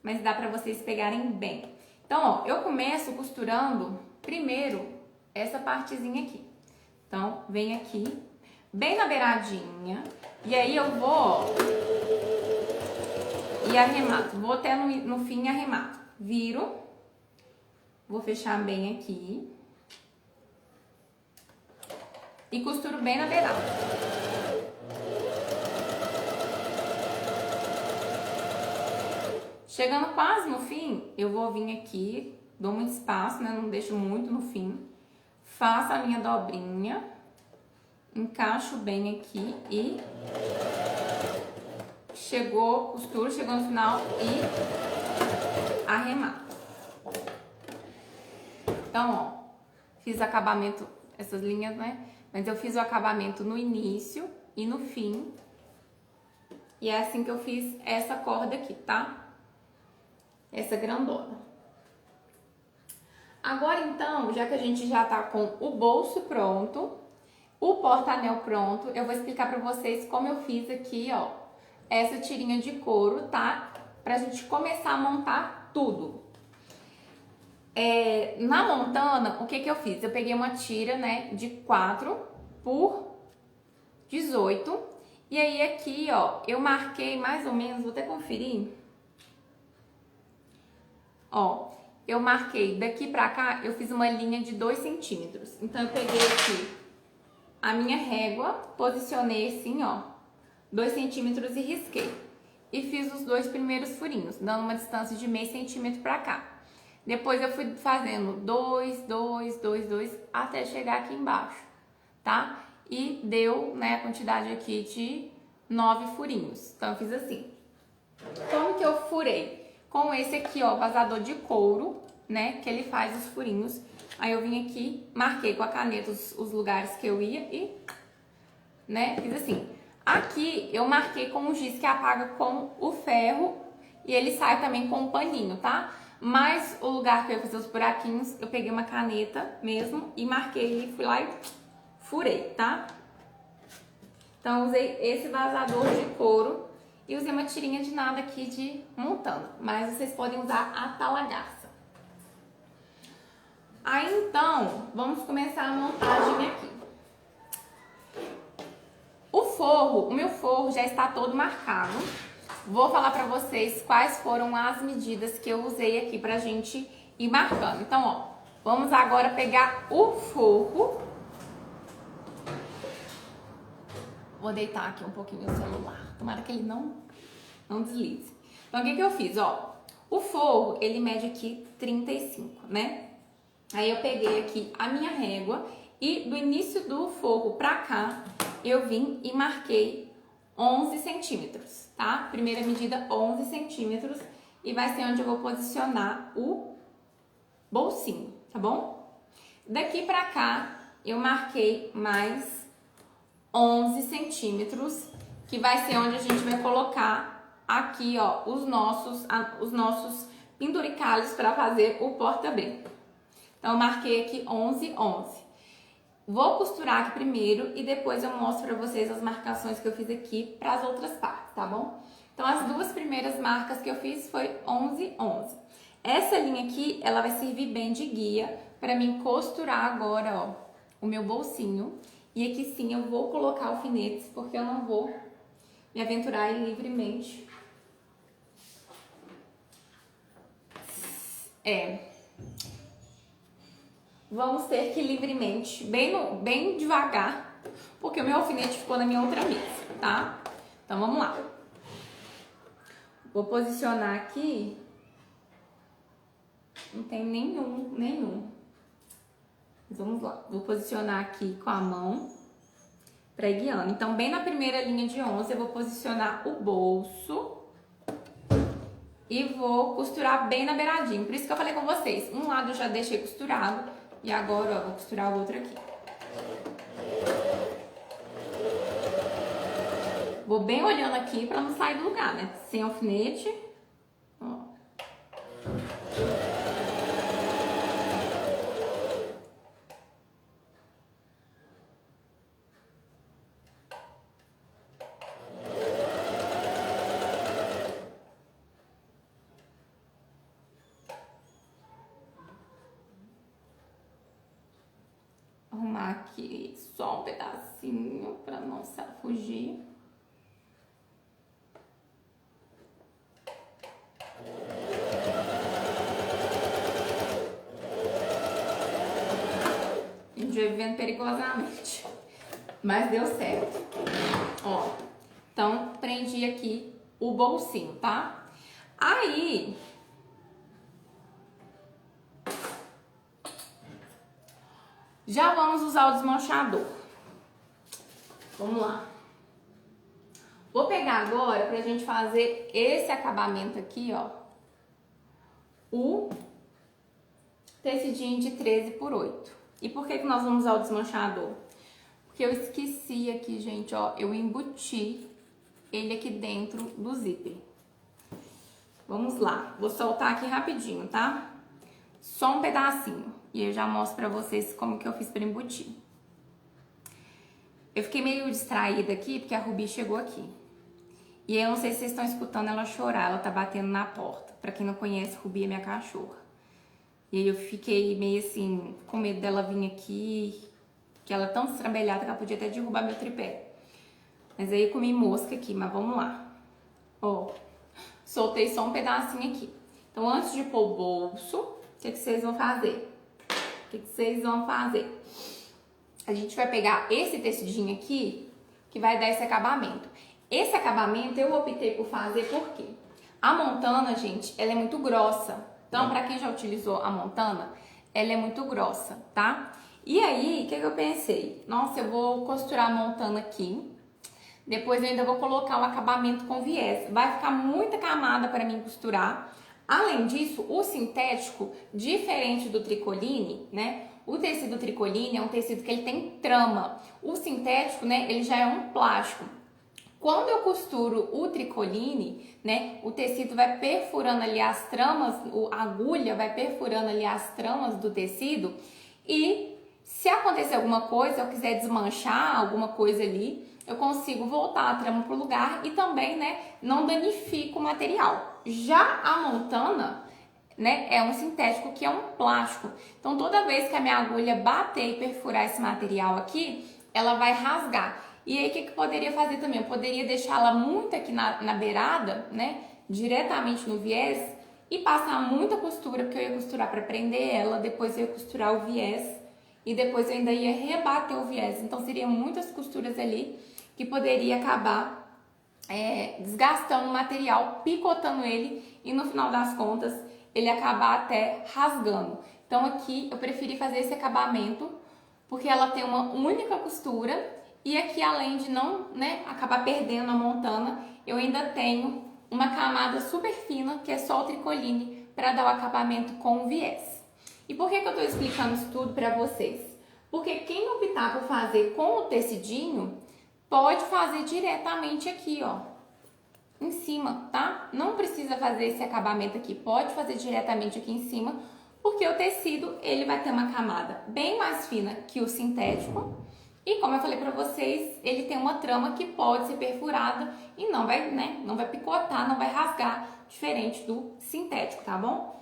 mas dá pra vocês pegarem bem. Então, ó, eu começo costurando primeiro essa partezinha aqui. Então, vem aqui, bem na beiradinha, e aí eu vou, ó, e arremato. Vou até no fim e arremato. Viro, vou fechar bem aqui e costuro bem na beirada. Chegando quase no fim, eu vou vir aqui, dou muito espaço, né? Não deixo muito no fim. Faço a minha dobrinha, encaixo bem aqui e costuro, chegou no final e arremato. Então, ó, fiz acabamento, essas linhas, né? Mas eu fiz o acabamento no início e no fim. E é assim que eu fiz essa corda aqui, tá? Essa grandona. Agora, então, já que a gente já tá com o bolso pronto, o porta-anel pronto, eu vou explicar pra vocês como eu fiz aqui, ó, essa tirinha de couro, tá? Pra gente começar a montar tudo. Na montana, o que que eu fiz? Eu peguei uma tira, né, de 4 por 18. E aí aqui, ó, eu marquei mais ou menos, vou até conferir. Ó, eu marquei daqui pra cá, eu fiz uma linha de 2 centímetros. Então, eu peguei aqui a minha régua, posicionei assim, ó, 2 centímetros e risquei. E fiz os 2 primeiros furinhos, dando uma distância de meio centímetro pra cá. Depois eu fui fazendo 2, 2, 2, 2, até chegar aqui embaixo, tá? E deu, né, a quantidade aqui de 9 furinhos. Então, eu fiz assim. Como que eu furei? Com esse aqui, ó, vazador de couro, né, que ele faz os furinhos. Aí eu vim aqui, marquei com a caneta os lugares que eu ia e, né, fiz assim. Aqui eu marquei com o giz que apaga com o ferro e ele sai também com um paninho, tá? Mas o lugar que eu fiz os buraquinhos, eu peguei uma caneta mesmo e marquei, fui lá e furei, tá? Então eu usei esse vazador de couro e usei uma tirinha de nada aqui de montana, mas vocês podem usar a talagarça. Aí então, vamos começar a montagem aqui. O meu forro já está todo marcado. Vou falar pra vocês quais foram as medidas que eu usei aqui pra gente ir marcando. Então, ó, vamos agora pegar o forro. Vou deitar aqui um pouquinho o celular. Tomara que ele não deslize. Então, o que que eu fiz, ó? O forro, ele mede aqui 35, né? Aí eu peguei aqui a minha régua e do início do forro pra cá, eu vim e marquei 11 centímetros, tá? Primeira medida, 11 centímetros. E vai ser onde eu vou posicionar o bolsinho, tá bom? Daqui pra cá, eu marquei mais 11 centímetros, que vai ser onde a gente vai colocar aqui, ó, os nossos penduricalhos para fazer o porta-brinco. Então, eu marquei aqui 11, 11. Vou costurar aqui primeiro e depois eu mostro pra vocês as marcações que eu fiz aqui para as outras partes, tá bom? Então, as duas primeiras marcas que eu fiz foi 11, 11. Essa linha aqui, ela vai servir bem de guia para mim costurar agora, ó, o meu bolsinho. E aqui sim eu vou colocar alfinetes, porque eu não vou me aventurar livremente. Vamos ter que ir livremente, bem devagar, porque o meu alfinete ficou na minha outra mesa, tá? Então, vamos lá. Vou posicionar aqui. Não tem nenhum. Mas vamos lá. Vou posicionar aqui com a mão pra ir guiando. Então, bem na primeira linha de 11, eu vou posicionar o bolso e vou costurar bem na beiradinha. Por isso que eu falei com vocês. Um lado eu já deixei costurado e agora, ó, vou costurar o outro aqui. Vou bem olhando aqui pra não sair do lugar, né? Sem alfinete. Ó. aqui só um pedacinho pra não fugir. A gente vai vivendo perigosamente, mas deu certo. Ó, então prendi aqui o bolsinho, tá? Aí, já vamos usar o desmanchador. Vamos lá. Vou pegar agora pra gente fazer esse acabamento aqui, ó. O tecidinho de 13x8. E por que nós vamos usar o desmanchador? Porque eu esqueci aqui, gente, ó. Eu embuti ele aqui dentro do zíper. Vamos lá. Vou soltar aqui rapidinho, tá? Só um pedacinho. E eu já mostro pra vocês como que eu fiz pra embutir. Eu fiquei meio distraída aqui, porque a Rubi chegou aqui. E eu não sei se vocês estão escutando ela chorar, ela tá batendo na porta. Pra quem não conhece, Rubi é minha cachorra. E aí eu fiquei meio assim, com medo dela vir aqui, que ela é tão estrambelhada que ela podia até derrubar meu tripé. Mas aí eu comi mosca aqui, mas vamos lá. Ó, soltei só um pedacinho aqui. Então antes de pôr o bolso, o que vocês vão fazer? A gente vai pegar esse tecidinho aqui, que vai dar esse acabamento. Esse acabamento eu optei por fazer porque a montana, gente, ela é muito grossa. Então, pra quem já utilizou a montana, ela é muito grossa, tá? E aí, o que eu pensei? Nossa, eu vou costurar a montana aqui. Depois eu ainda vou colocar um acabamento com viés. Vai ficar muita camada para mim costurar. Além disso, o sintético, diferente do tricoline, né? O tecido tricoline é um tecido que ele tem trama. O sintético, né? Ele já é um plástico. Quando eu costuro o tricoline, né, o tecido vai perfurando ali as tramas, a agulha vai perfurando ali as tramas do tecido e se acontecer alguma coisa, eu quiser desmanchar alguma coisa ali, eu consigo voltar a trama pro lugar e também, né, não danifico o material. Já a montana, né, é um sintético que é um plástico. Então, toda vez que a minha agulha bater e perfurar esse material aqui, ela vai rasgar. E aí, o que eu poderia fazer também? Eu poderia deixá-la muito aqui na beirada, né? Diretamente no viés e passar muita costura, porque eu ia costurar para prender ela, depois eu ia costurar o viés e depois eu ainda ia rebater o viés. Então, seriam muitas costuras ali que poderia acabar desgastando o material, picotando ele e no final das contas ele acabar até rasgando. Então, aqui eu preferi fazer esse acabamento porque ela tem uma única costura. E aqui, além de não, né, acabar perdendo a montana, eu ainda tenho uma camada super fina, que é só o tricoline, para dar o acabamento com o viés. E por que eu tô explicando isso tudo para vocês? Porque quem optar por fazer com o tecidinho, pode fazer diretamente aqui, ó, em cima, tá? Não precisa fazer esse acabamento aqui, pode fazer diretamente aqui em cima, porque o tecido, ele vai ter uma camada bem mais fina que o sintético. E como eu falei pra vocês, ele tem uma trama que pode ser perfurada e não vai, né, não vai picotar, não vai rasgar, diferente do sintético, tá bom?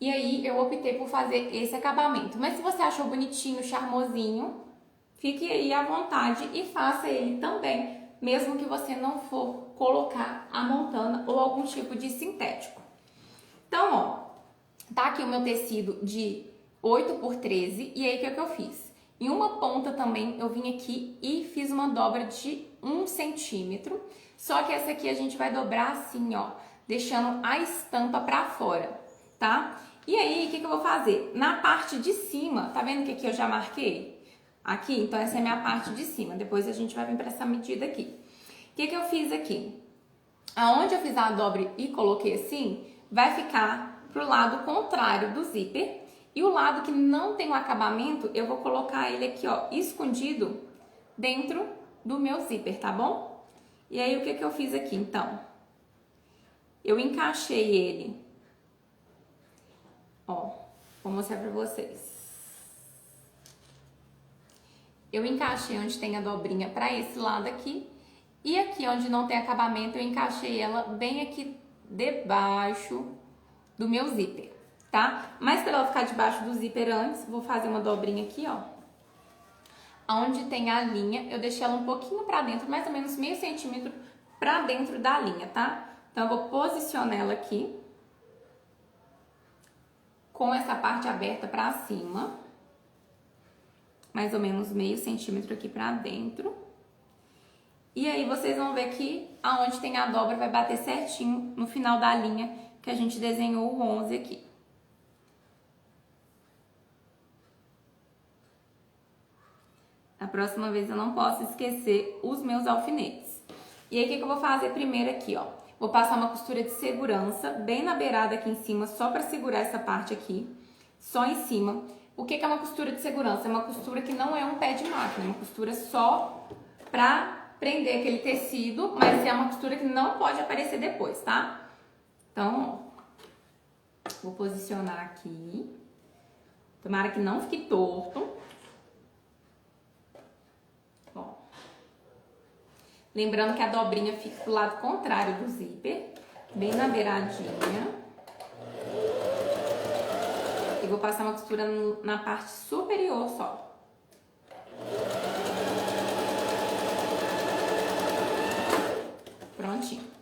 E aí eu optei por fazer esse acabamento. Mas se você achou bonitinho, charmosinho, fique aí à vontade e faça ele também, mesmo que você não for colocar a montana ou algum tipo de sintético. Então, ó, tá aqui o meu tecido de 8x13 e aí o que eu fiz? Em uma ponta também eu vim aqui e fiz uma dobra de 1 centímetro. Só que essa aqui a gente vai dobrar assim, ó, deixando a estampa pra fora, tá? E aí, o que eu vou fazer? Na parte de cima, tá vendo que aqui eu já marquei? Aqui, então essa é a minha parte de cima. Depois a gente vai vir pra essa medida aqui. O que eu fiz aqui? Aonde eu fiz a dobra e coloquei assim, vai ficar pro lado contrário do zíper. E o lado que não tem o acabamento, eu vou colocar ele aqui, ó, escondido dentro do meu zíper, tá bom? E aí, o que eu fiz aqui, então? Eu encaixei ele, ó, vou mostrar pra vocês. Eu encaixei onde tem a dobrinha pra esse lado aqui. E aqui onde não tem acabamento, eu encaixei ela bem aqui debaixo do meu zíper. Tá? Mas para ela ficar debaixo do zíper antes, vou fazer uma dobrinha aqui, ó. onde tem a linha, eu deixei ela um pouquinho pra dentro, mais ou menos meio centímetro pra dentro da linha, tá? Então, eu vou posicionar ela aqui, com essa parte aberta pra cima, mais ou menos meio centímetro aqui pra dentro. E aí, vocês vão ver que aonde tem a dobra vai bater certinho no final da linha que a gente desenhou o 11 aqui. Da próxima vez eu não posso esquecer os meus alfinetes. E aí, o que eu vou fazer primeiro aqui, ó? Vou passar uma costura de segurança bem na beirada aqui em cima, só pra segurar essa parte aqui, só em cima. O que é uma costura de segurança? É uma costura que não é um pé de máquina, é uma costura só pra prender aquele tecido, mas é uma costura que não pode aparecer depois, tá? Então, ó, vou posicionar aqui. Tomara que não fique torto. Ó. Lembrando que a dobrinha fica pro lado contrário do zíper, bem na beiradinha. E vou passar uma costura na parte superior só. Prontinho.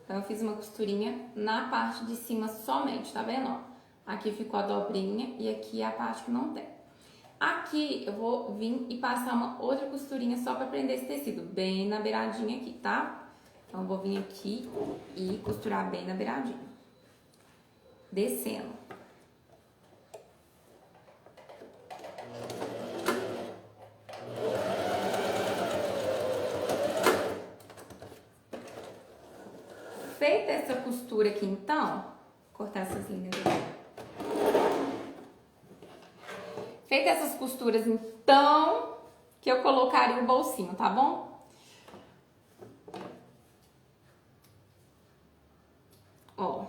Então, eu fiz uma costurinha na parte de cima somente, tá vendo? Ó, aqui ficou a dobrinha e aqui é a parte que não tem. Aqui eu vou vir e passar uma outra costurinha só pra prender esse tecido, bem na beiradinha aqui, tá? Então, eu vou vir aqui e costurar bem na beiradinha. Descendo. Feita essa costura aqui, então, vou cortar essas linhas aqui. Feita essas costuras, então, que eu colocaria o bolsinho, tá bom? Ó.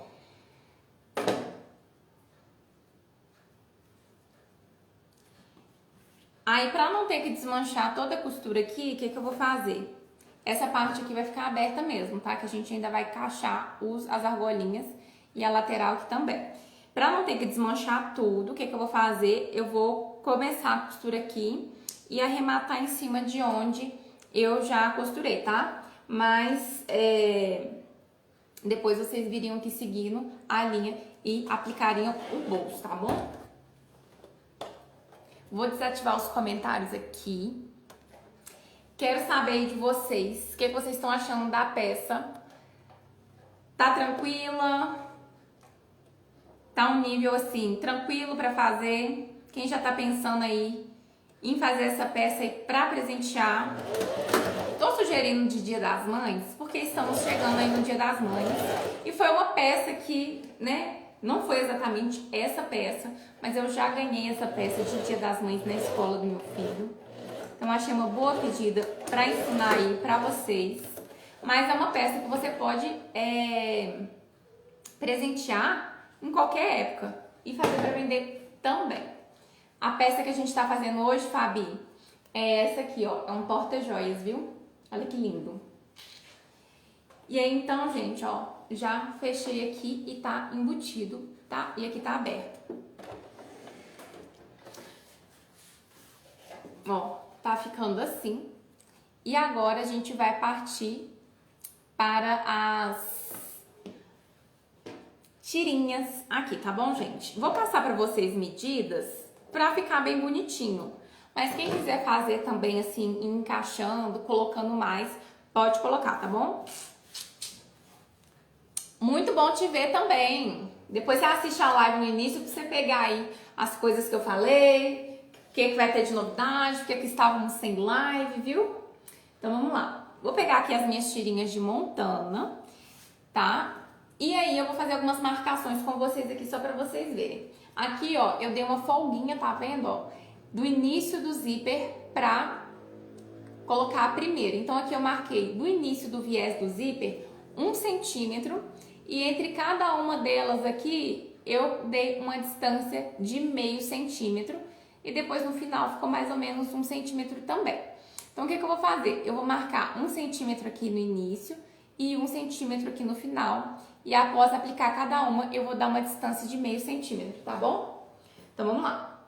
Aí, pra não ter que desmanchar toda a costura aqui, o que eu vou fazer? Essa parte aqui vai ficar aberta mesmo, tá? Que a gente ainda vai encaixar as argolinhas e a lateral aqui também. Pra não ter que desmanchar tudo, o que eu vou fazer? Eu vou começar a costura aqui e arrematar em cima de onde eu já costurei, tá? Mas depois vocês viriam aqui seguindo a linha e aplicariam o bolso, tá bom? Vou desativar os comentários aqui. Quero saber de vocês, o que vocês estão achando da peça. Tá tranquila? Tá um nível assim, tranquilo pra fazer? Quem já tá pensando aí em fazer essa peça aí pra presentear? Tô sugerindo de Dia das Mães, porque estamos chegando aí no Dia das Mães. E foi uma peça que, né, não foi exatamente essa peça, mas eu já ganhei essa peça de Dia das Mães na escola do meu filho. Então, achei uma boa pedida pra ensinar aí pra vocês. Mas é uma peça que você pode presentear em qualquer época e fazer pra vender também. A peça que a gente tá fazendo hoje, Fabi, é essa aqui, ó. É um porta-joias, viu? Olha que lindo. E aí, então, gente, ó, já fechei aqui e tá embutido, tá? E aqui tá aberto. Ó, tá ficando assim. E agora a gente vai partir para as tirinhas aqui, tá bom, gente? Vou passar pra vocês medidas pra ficar bem bonitinho. Mas quem quiser fazer também assim, encaixando, colocando mais, pode colocar, tá bom? Muito bom te ver também. Depois você assiste a live no início pra você pegar aí as coisas que eu falei, o que vai ter de novidade, porque que estávamos sem live, viu? Então vamos lá. Vou pegar aqui as minhas tirinhas de montana, tá? E aí eu vou fazer algumas marcações com vocês aqui só pra vocês verem. Aqui, ó, eu dei uma folguinha, tá vendo, ó? Do início do zíper pra colocar a primeira. Então aqui eu marquei do início do viés do zíper 1 centímetro e entre cada uma delas aqui eu dei uma distância de meio centímetro e depois no final ficou mais ou menos 1 centímetro também. Então o que eu vou fazer? Eu vou marcar 1 centímetro aqui no início e 1 centímetro aqui no final. E após aplicar cada uma, eu vou dar uma distância de meio centímetro, tá bom? Então vamos lá.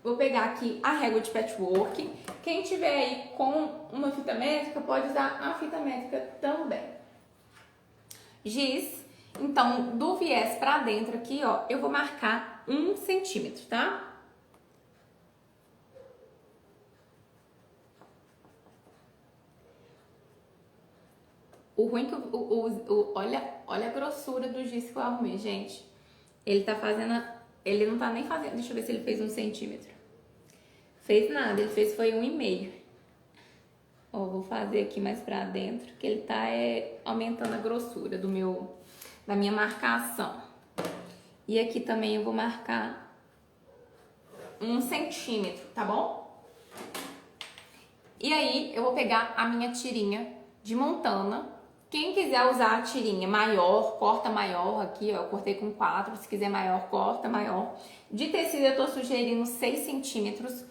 Vou pegar aqui a régua de patchwork. Quem tiver aí com uma fita métrica, pode usar a fita métrica também. Giz. Então, do viés pra dentro aqui, ó, eu vou marcar 1 centímetro, tá? O ruim que olha a grossura do giz que eu arrumei, gente. Ele tá fazendo, ele não tá nem fazendo, deixa eu ver se ele fez 1 centímetro. Fez nada, ele fez foi 1,5. Ó, vou fazer aqui mais pra dentro, que ele tá aumentando a grossura da minha marcação. E aqui também eu vou marcar 1 centímetro, tá bom? E aí eu vou pegar a minha tirinha de montana. Quem quiser usar a tirinha maior, corta maior aqui, ó, eu cortei com 4, se quiser maior, corta maior. De tecido eu tô sugerindo 6 centímetros,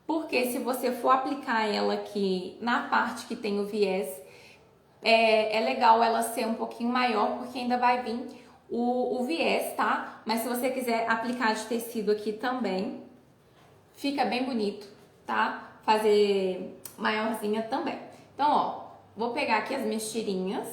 porque se você for aplicar ela aqui na parte que tem o viés, é legal ela ser um pouquinho maior, porque ainda vai vir o viés, tá? Mas se você quiser aplicar de tecido aqui também, fica bem bonito, tá? Fazer maiorzinha também. Então, ó, vou pegar aqui as minhas tirinhas.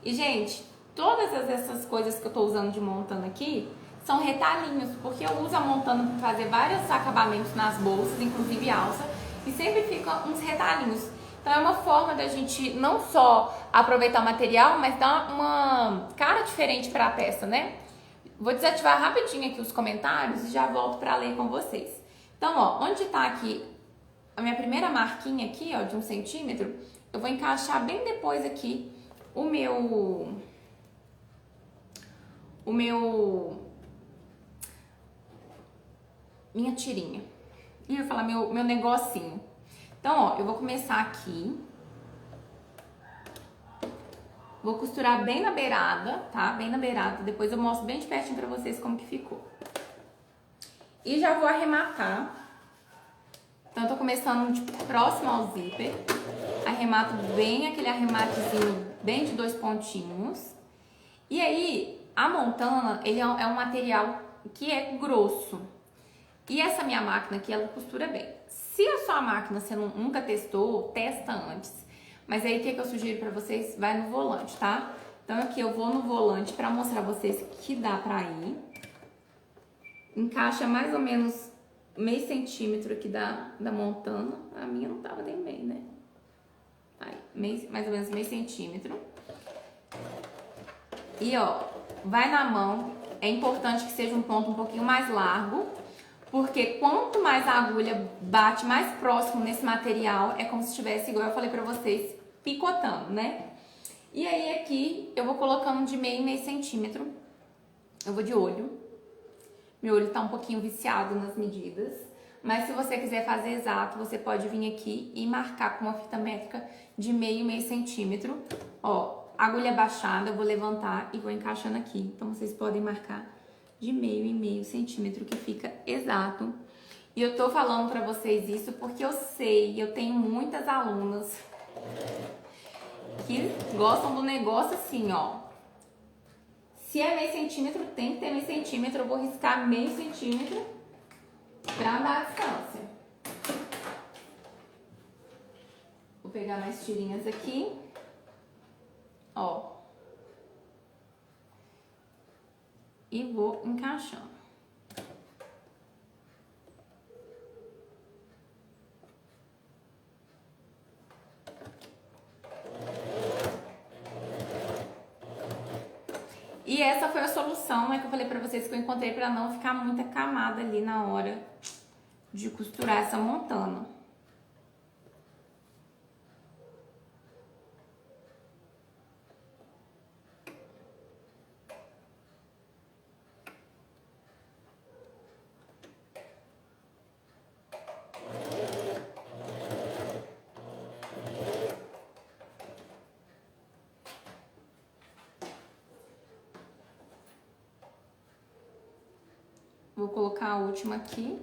E, gente, todas essas coisas que eu tô usando de montana aqui são retalhinhos, porque eu uso a montana para fazer vários acabamentos nas bolsas, inclusive alça, e sempre ficam uns retalhinhos. Então é uma forma da gente não só aproveitar o material, mas dar uma cara diferente para a peça, né? Vou desativar rapidinho aqui os comentários e já volto para ler com vocês. Então, ó, onde tá aqui a minha primeira marquinha aqui, ó, de 1 centímetro, eu vou encaixar bem depois aqui minha tirinha. E eu ia falar meu negocinho. Então, ó, eu vou começar aqui. Vou costurar bem na beirada, tá? Bem na beirada. Depois eu mostro bem de pertinho pra vocês como que ficou. E já vou arrematar. Então, eu tô começando de próximo ao zíper. Arremato bem aquele arrematezinho bem de 2 pontinhos. E aí, a montana, ele é um material que é grosso. E essa minha máquina aqui, ela costura bem. Se a sua máquina você nunca testou, testa antes. Mas aí, o que eu sugiro pra vocês? Vai no volante, tá? Então, aqui eu vou no volante pra mostrar pra vocês que dá pra ir. Encaixa mais ou menos meio centímetro aqui da montana. A minha não tava nem meio, né? Aí, mais ou menos meio centímetro. E, ó, vai na mão. É importante que seja um ponto um pouquinho mais largo, porque quanto mais a agulha bate mais próximo nesse material, é como se estivesse, igual eu falei pra vocês, picotando, né? E aí aqui eu vou colocando de meio em meio centímetro. Eu vou de olho. Meu olho tá um pouquinho viciado nas medidas, mas se você quiser fazer exato, você pode vir aqui e marcar com uma fita métrica de meio em meio centímetro. Ó, agulha baixada, eu vou levantar e vou encaixando aqui. Então vocês podem marcar de meio em meio centímetro, que fica exato. E eu tô falando pra vocês isso porque eu sei, eu tenho muitas alunas que gostam do negócio assim, ó. Se é meio centímetro, tem que ter meio centímetro. Eu vou riscar meio centímetro pra dar a distância. Vou pegar mais tirinhas aqui. Ó. E vou encaixando. E essa foi a solução, né, que eu falei pra vocês que eu encontrei pra não ficar muita camada ali na hora de costurar essa montana. Vou colocar a última aqui.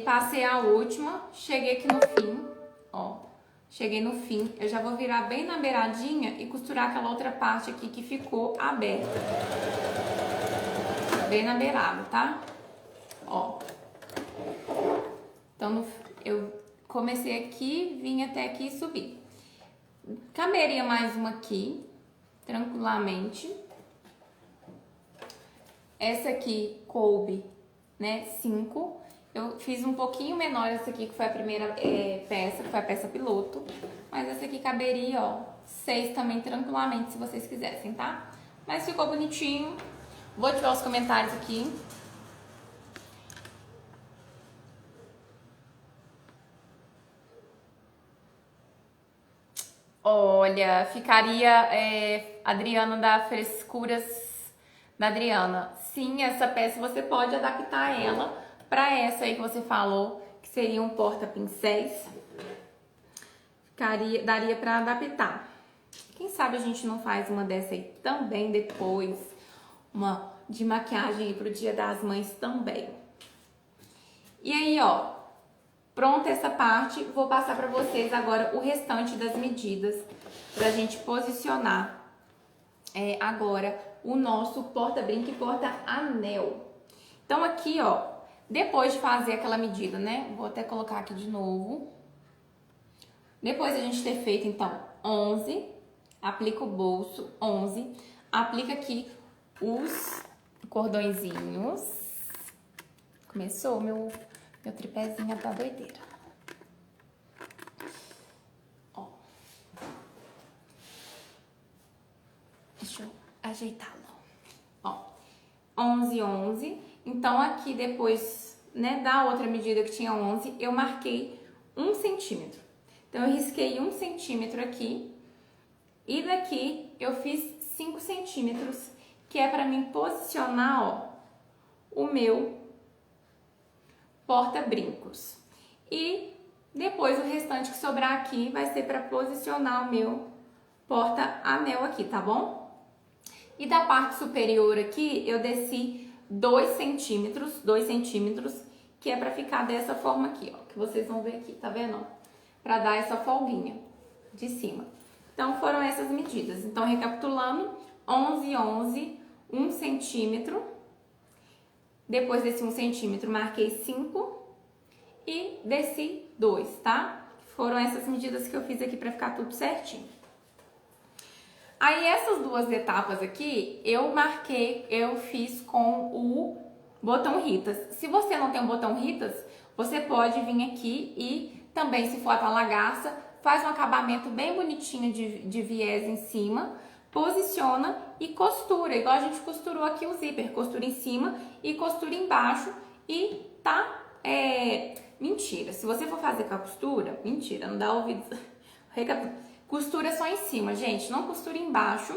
passei a última, cheguei aqui no fim, ó. Cheguei no fim, eu já vou virar bem na beiradinha e costurar aquela outra parte aqui que ficou aberta. Bem na beirada, tá? Ó. Então, eu comecei aqui, vim até aqui e subi. Caberia mais uma aqui, tranquilamente. Essa aqui coube, né, 5. Eu fiz um pouquinho menor essa aqui, que foi a primeira peça, que foi a peça piloto. Mas essa aqui caberia, ó, 6 também tranquilamente, se vocês quisessem, tá? Mas ficou bonitinho. Vou ativar os comentários aqui. Olha, ficaria Adriana da Frescuras da Adriana. Sim, essa peça você pode adaptar ela para essa aí que você falou, que seria um porta-pincéis. Daria para adaptar. Quem sabe a gente não faz uma dessa aí também depois, uma de maquiagem aí pro Dia das Mães também. E aí, ó, pronta essa parte, vou passar para vocês agora o restante das medidas pra gente posicionar agora o nosso porta-brinco e porta-anel. Então aqui, ó, depois de fazer aquela medida, né, vou até colocar aqui de novo. Depois a gente ter feito, então, 11, aplica o bolso, 11, aplica aqui os cordõezinhos. Começou meu tripézinho a dar doideira. Ó. Deixa eu ajeitá-lo. Ó. 11, 11. Então, aqui depois, né, da outra medida que tinha 11, eu marquei 1 centímetro. Então, eu risquei 1 centímetro aqui. E daqui, eu fiz 5 centímetros, que é para mim posicionar, ó, o meu porta-brincos. E depois, o restante que sobrar aqui vai ser para posicionar o meu porta-anel aqui, tá bom? E da parte superior aqui, eu desci 2 centímetros, que é pra ficar dessa forma aqui, ó, que vocês vão ver aqui, tá vendo? Pra dar essa folguinha de cima. Então, foram essas medidas. Então, recapitulando, 11, 11, 1 centímetro. Depois desse 1 centímetro, marquei 5 e desci 2, tá? Foram essas medidas que eu fiz aqui pra ficar tudo certinho. Aí, essas duas etapas aqui, eu fiz com o botão Ritas. Se você não tem o botão Ritas, você pode vir aqui e também, se for a talagaça, faz um acabamento bem bonitinho de viés em cima, posiciona e costura, igual a gente costurou aqui o zíper. Costura em cima e costura embaixo e tá... Mentira, se você for fazer com a costura, mentira, não dá ouvido... Costura só em cima, gente, não costura embaixo,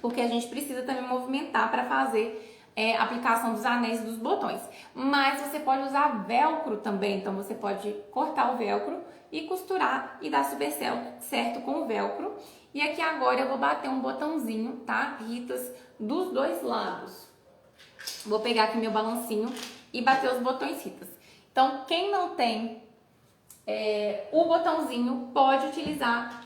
porque a gente precisa também movimentar para fazer a aplicação dos anéis e dos botões. Mas você pode usar velcro também, então você pode cortar o velcro e costurar e dar super certo com o velcro. E aqui agora eu vou bater um botãozinho, tá? Ritas dos dois lados. Vou pegar aqui meu balancinho e bater os botões Ritas. Então, quem não tem o botãozinho pode utilizar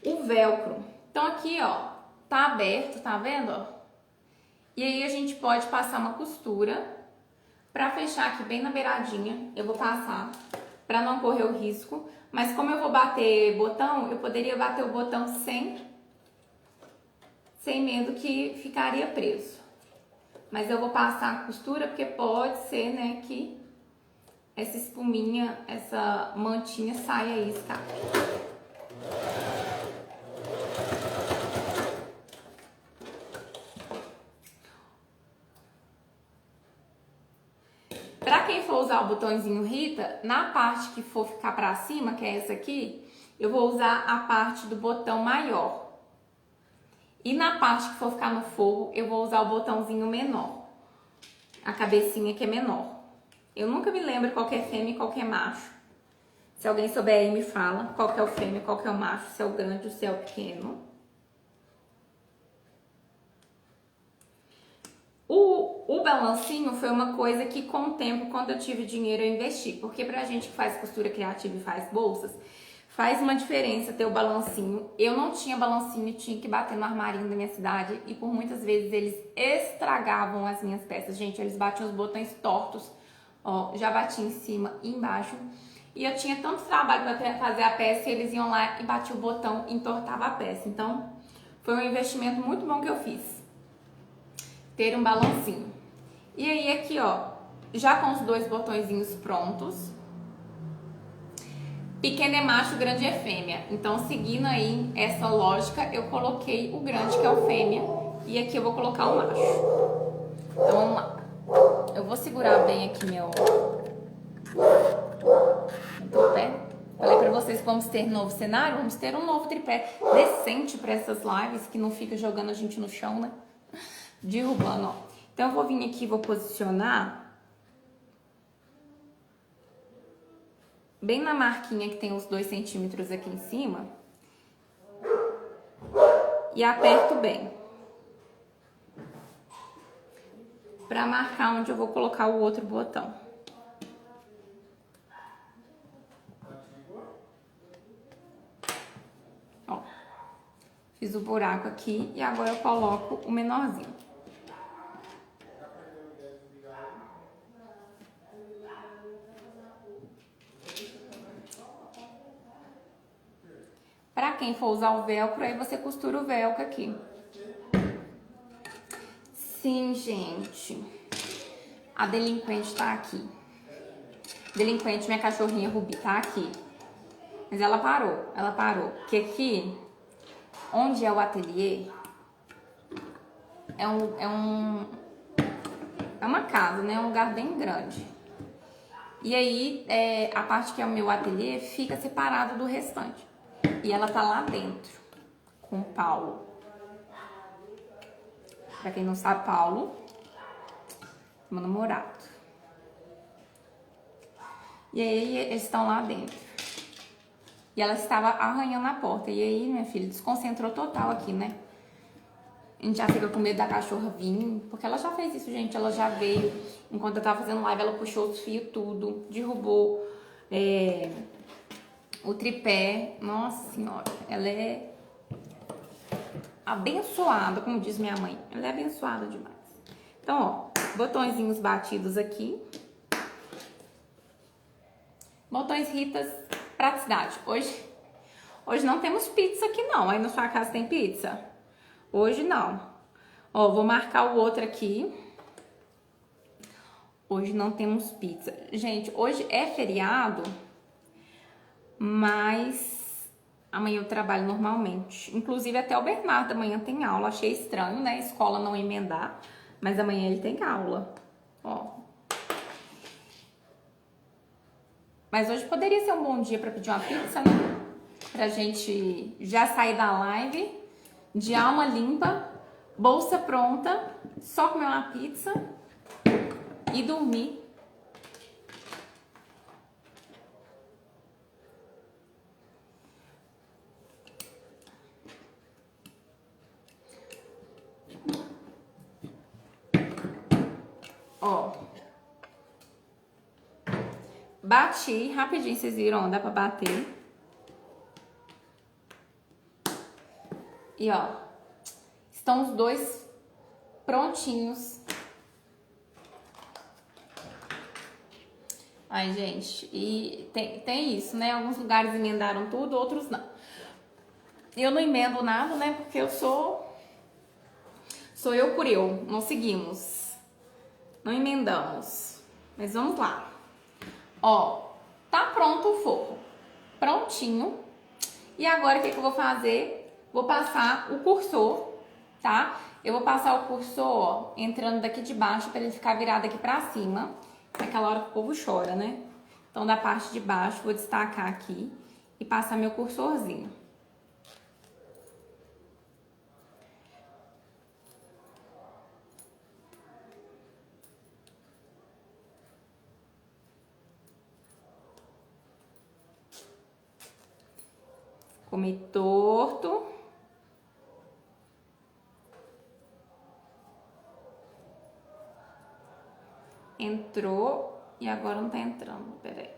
o velcro. Então aqui, ó, tá aberto, tá vendo, ó? E aí a gente pode passar uma costura pra fechar aqui bem na beiradinha. Eu vou passar pra não correr o risco, mas como eu vou bater botão, eu poderia bater o botão sem medo que ficaria preso. Mas eu vou passar a costura porque pode ser, né, que essa espuminha, essa mantinha saia e escape. Pra quem for usar o botãozinho Rita, na parte que for ficar pra cima, que é essa aqui, eu vou usar a parte do botão maior. E na parte que for ficar no forro, eu vou usar o botãozinho menor. A cabecinha que é menor. Eu nunca me lembro qual que é fêmea e qual que é macho. Se alguém souber aí, me fala qual que é o fêmea e qual que é o macho, se é o grande ou se é o pequeno. O balancinho foi uma coisa que com o tempo, quando eu tive dinheiro, eu investi. Porque pra gente que faz costura criativa e faz bolsas, faz uma diferença ter o balancinho. Eu não tinha balancinho, tinha que bater no armarinho da minha cidade. E por muitas vezes eles estragavam as minhas peças. Gente, eles batiam os botões tortos. Ó, já bati em cima e embaixo. E eu tinha tanto trabalho pra fazer a peça, e eles iam lá e batiam o botão e entortava a peça. Então, foi um investimento muito bom que eu fiz. Ter um balancinho. E aí aqui, ó, já com os 2 botõezinhos prontos. Pequeno é macho, grande é fêmea. Então, seguindo aí essa lógica, eu coloquei o grande, que é o fêmea, e aqui eu vou colocar o macho. Então, vamos lá. Eu vou segurar bem aqui meu tripé. Falei pra vocês que vamos ter novo cenário, vamos ter um novo tripé decente pra essas lives, que não fica jogando a gente no chão, né? Derrubando, ó. Então, eu vou vir aqui e vou posicionar bem na marquinha que tem os 2 centímetros aqui em cima. E aperto bem. Pra marcar onde eu vou colocar o outro botão. Ó. Fiz o buraco aqui e agora eu coloco o menorzinho. Pra quem for usar o velcro, aí você costura o velcro aqui. Sim, gente. A delinquente tá aqui. Delinquente, minha cachorrinha Rubi, tá aqui. Mas ela parou, Porque aqui, onde é o ateliê, é uma casa, né? É um lugar bem grande. E aí, a parte que é o meu ateliê fica separado do restante. E ela tá lá dentro, com o Paulo. Pra quem não sabe, Paulo, meu namorado. E aí, eles estão lá dentro. E ela estava arranhando a porta. E aí, minha filha, desconcentrou total aqui, né? A gente já fica com medo da cachorra vir. Porque ela já fez isso, gente. Ela já veio. Enquanto eu tava fazendo live, ela puxou os fios tudo. Derrubou o tripé. Nossa senhora. Ela é abençoada, como diz minha mãe. Ela é abençoada demais. Então, ó. Botõezinhos batidos aqui. Botões Ritas, praticidade. Hoje não temos pizza aqui não. Aí na sua casa tem pizza? Hoje não. Ó, vou marcar o outro aqui. Hoje não temos pizza. Gente, hoje é feriado, mas amanhã eu trabalho normalmente. Inclusive até o Bernardo amanhã tem aula. Achei estranho, né? Escola não emendar, mas amanhã ele tem aula. Ó. Mas hoje poderia ser um bom dia para pedir uma pizza, né? Pra gente já sair da live de alma limpa, bolsa pronta, só comer uma pizza e dormir. Ó. Bati rapidinho, vocês viram? Dá pra bater. E ó, estão os 2 prontinhos. Ai, gente, e tem isso, né? Alguns lugares emendaram tudo, outros não. Eu não emendo nada, né? Porque eu sou eu por eu. Não seguimos. Não emendamos. Mas vamos lá. Ó, tá pronto o forro. Prontinho. E agora o que eu vou fazer? Vou passar o cursor, tá? Eu vou passar o cursor, ó, entrando daqui de baixo para ele ficar virado aqui pra cima. Naquela hora que o povo chora, né? Então, da parte de baixo, vou destacar aqui e passar meu cursorzinho. Ficou meio torto. entrou e agora não tá entrando. Pera aí.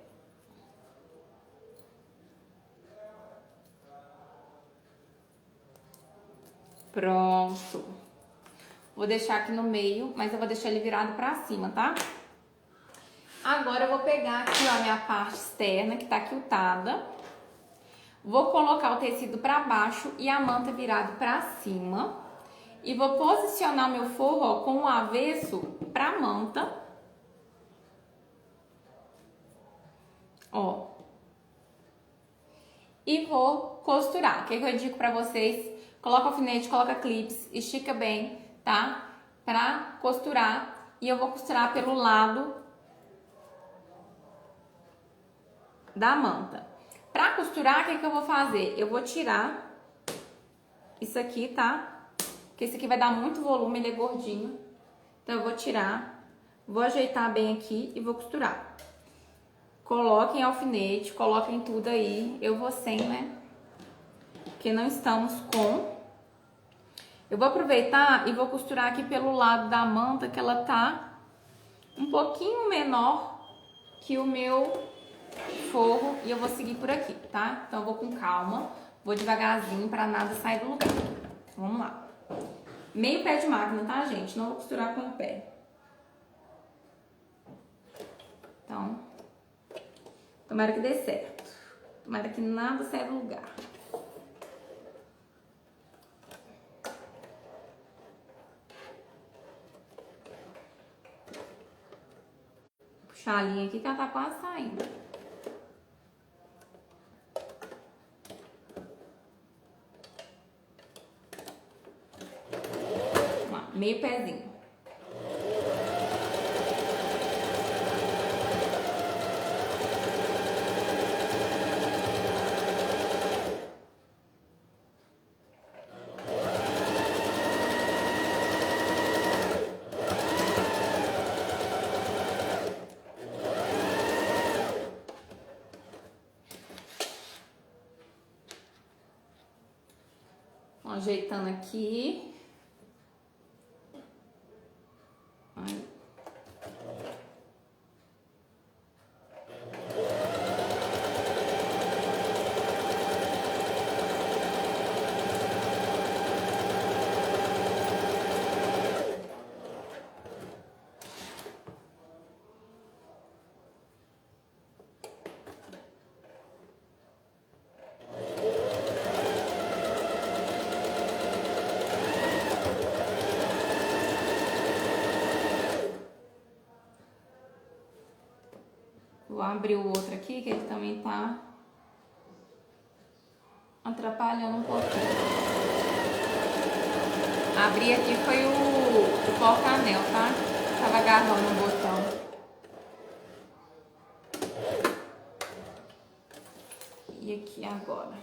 Pronto. Vou deixar aqui no meio, mas eu vou deixar ele virado pra cima, tá? Agora eu vou pegar aqui, ó, a minha parte externa, que tá quiltada. Vou colocar o tecido pra baixo e a manta virado pra cima. E vou posicionar o meu forro, ó, com o avesso pra manta. Ó. E vou costurar. O que eu digo pra vocês? Coloca alfinete, coloca clips, estica bem, tá? Pra costurar. E eu vou costurar pelo lado da manta. Pra costurar, o que eu vou fazer? Eu vou tirar isso aqui, tá? Porque esse aqui vai dar muito volume, ele é gordinho. Então eu vou tirar, vou ajeitar bem aqui e vou costurar. Coloquem alfinete, coloquem tudo aí. Eu vou sem, né? Porque não estamos com. Eu vou aproveitar e vou costurar aqui pelo lado da manta, que ela tá um pouquinho menor que o meu forro. E eu vou seguir por aqui, tá? Então eu vou com calma, vou devagarzinho pra nada sair do lugar. Vamos lá. Meio pé de máquina, tá, gente? Não vou costurar com o pé. Então, tomara que dê certo. Tomara que nada saia do lugar. Vou puxar a linha aqui que ela tá quase saindo. Vamos lá, meio pezinho. Ajeitando aqui. Aí. Vou abrir o outro aqui, que ele também tá atrapalhando um pouquinho. Abri aqui foi o porta-anel, tá? Tava agarrando o botão. E aqui agora.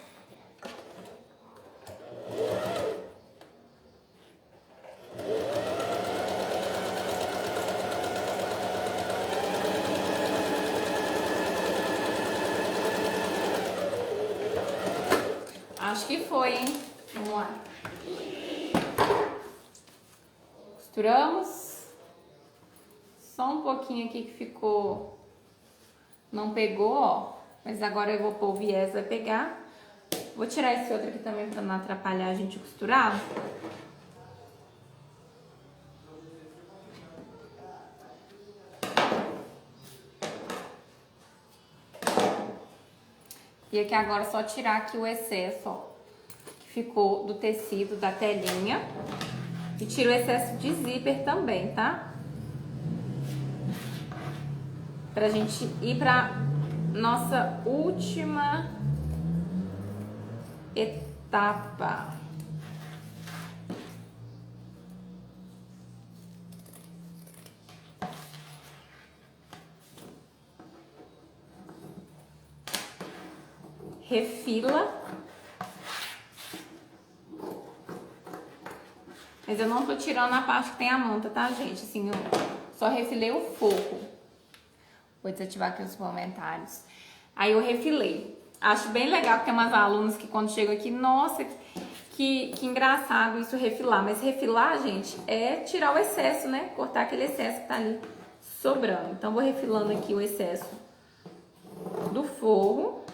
Acho que foi, hein? Vamos lá. Costuramos. Só um pouquinho aqui que ficou... Não pegou, ó. Mas agora eu vou pôr o viés, vai pegar. Vou tirar esse outro aqui também pra não atrapalhar a gente costurar. E aqui agora é só tirar aqui o excesso, ó, que ficou do tecido da telinha. E tiro o excesso de zíper também, tá? Pra gente ir pra nossa última etapa. Refila. Mas eu não tô tirando a parte que tem a manta, tá, gente? Assim, eu só refilei o forro. Vou desativar aqui os comentários. Aí eu refilei. Acho bem legal que tem umas alunas que quando chegam aqui, nossa, que engraçado isso refilar. Mas refilar, gente, é tirar o excesso, né? Cortar aquele excesso que tá ali. sobrando. Então, vou refilando aqui o excesso do forro.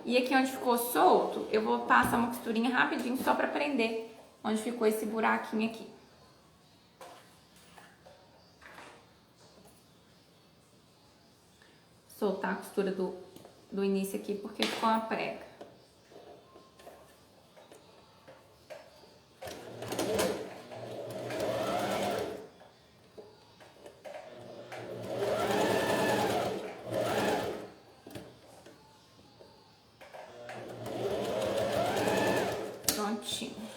E aqui onde ficou solto, eu vou passar uma costurinha rapidinho só pra prender onde ficou esse buraquinho aqui. Soltar a costura do início aqui porque ficou uma prega. Prontinho.